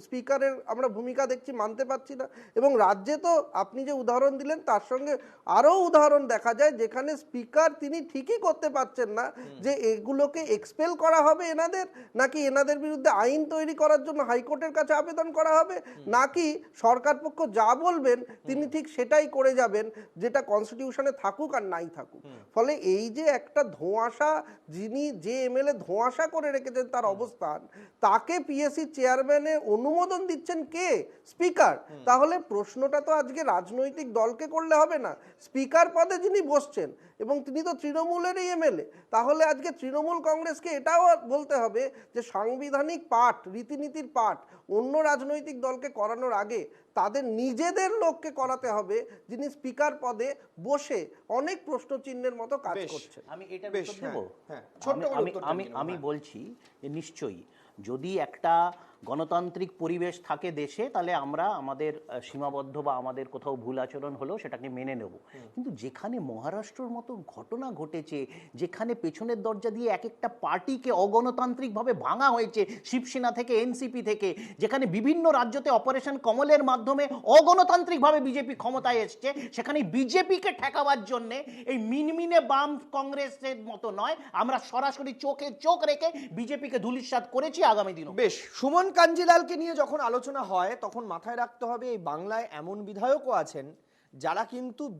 স্পিকারের আমরা ভূমিকা দেখছি মানতে পারছি না, এবং রাজ্যে তো আপনি যে উদাহরণ দিলেন তার সঙ্গে আরও উদাহরণ দেখা যায় যেখানে স্পিকার তিনি ঠিকই করতে পারছেন না যে এগুলোকে এক্সপেল করা হবে এনাদের, নাকি এনাদের বিরুদ্ধে আইন তৈরি করার জন্য হাইকোর্টের কাছে আবেদন করা হবে, নাকি সরকার পক্ষ যা বলবেন তিনি ঠিক সেটাই করে যাবেন, যেটা কনস্টিটিউশনে থাকুক আর নাই থাকুক। ফলে এই যে একটা ধোঁয়াশা, যিনি যে এমএলএ ধোঁয়াশা করে রেখেছেন তার অবস্থান, তাকে পিএসসি চেয়ারম্যানে অনুমোদন দিচ্ছেন কে? স্পিকার। তাহলে প্রশ্নটা তো আজকে রাজনৈতিক দলকে করলে হবে না, স্পিকার পদে যিনি বসছেন এবং তিনি তো তৃণমূলেরই এমএলএ, তাহলে আজকে তৃণমূল কংগ্রেসকে এটাও বলতে হবে যে সাংবিধানিক পাঠ, রীতিনীতির পাঠ অন্য রাজনৈতিক দলকে করানোর আগে তাদের নিজেদের লোককে করাতে হবে, যিনি স্পিকার পদে বসে অনেক প্রশ্নচিহ্নের মতো কাজ বেশ। করছেন। আমি এটা বেশ, উত্তর দেব? হ্যাঁ, ছোট্ট করে আমি- উত্তরটা আমি দিন, আমি হ্যাঁ। বলছি যে নিশ্চয়ই যদি একটা গণতান্ত্রিক পরিবেশ থাকে দেশে, তাহলে আমরা আমাদের সীমাবদ্ধ বা আমাদের কোথাও ভুল আচরণ হলেও সেটাকে মেনে নেব। কিন্তু যেখানে মহারাষ্ট্রের মতো ঘটনা ঘটেছে, যেখানে পেছনের দরজা দিয়ে এক একটা পার্টিকে অগণতান্ত্রিকভাবে ভাঙা হয়েছে, শিবসেনা থেকে এনসিপি থেকে, যেখানে বিভিন্ন রাজ্যতে অপারেশন কমলের মাধ্যমে অগণতান্ত্রিকভাবে বিজেপি ক্ষমতায় এসছে, সেখানে বিজেপিকে ঠেকাবার জন্যে এই মিনমিনে বাম কংগ্রেসের মতো নয়, আমরা সরাসরি চোখে চোখ রেখে বিজেপিকে ধূলিসাৎ করেছি, আগামী দিনও। বেশ, সুমন কাঞ্জিলালকে নিয়ে যখন আলোচনা হয় তখন মাথায় রাখতে হবে এই বাংলায় এমন বিধায়কও আছেন যারা কিন্তু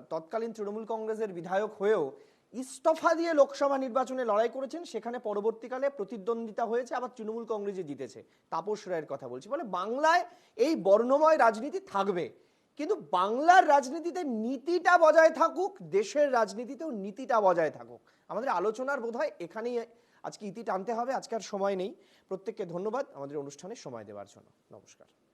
তৎকালীন তৃণমূল কংগ্রেসের বিধায়ক হয়েও ইস্তফা দিয়ে লোকসভা নির্বাচনে লড়াই করেছেন, সেখানে পরবর্তীকালে প্রতিদ্বন্দ্বিতা হয়েছে, আবার তৃণমূল কংগ্রেসে জিতেছে। তাপস রায়ের কথা বলছি। বলে বাংলায় এই বর্ণময় রাজনীতি থাকবে, কিন্তু বাংলার রাজনীতিতে নীতিটা বজায় থাকুক, দেশের রাজনীতিতেও নীতিটা বজায় থাকুক। আমাদের আলোচনার বোধহয় এখানেই আজকে ইতি টানতে হবে। আজকের সময় নেই। প্রত্যেককে ধন্যবাদ আমাদের অনুষ্ঠানে সময় দেওয়ার জন্য। নমস্কার।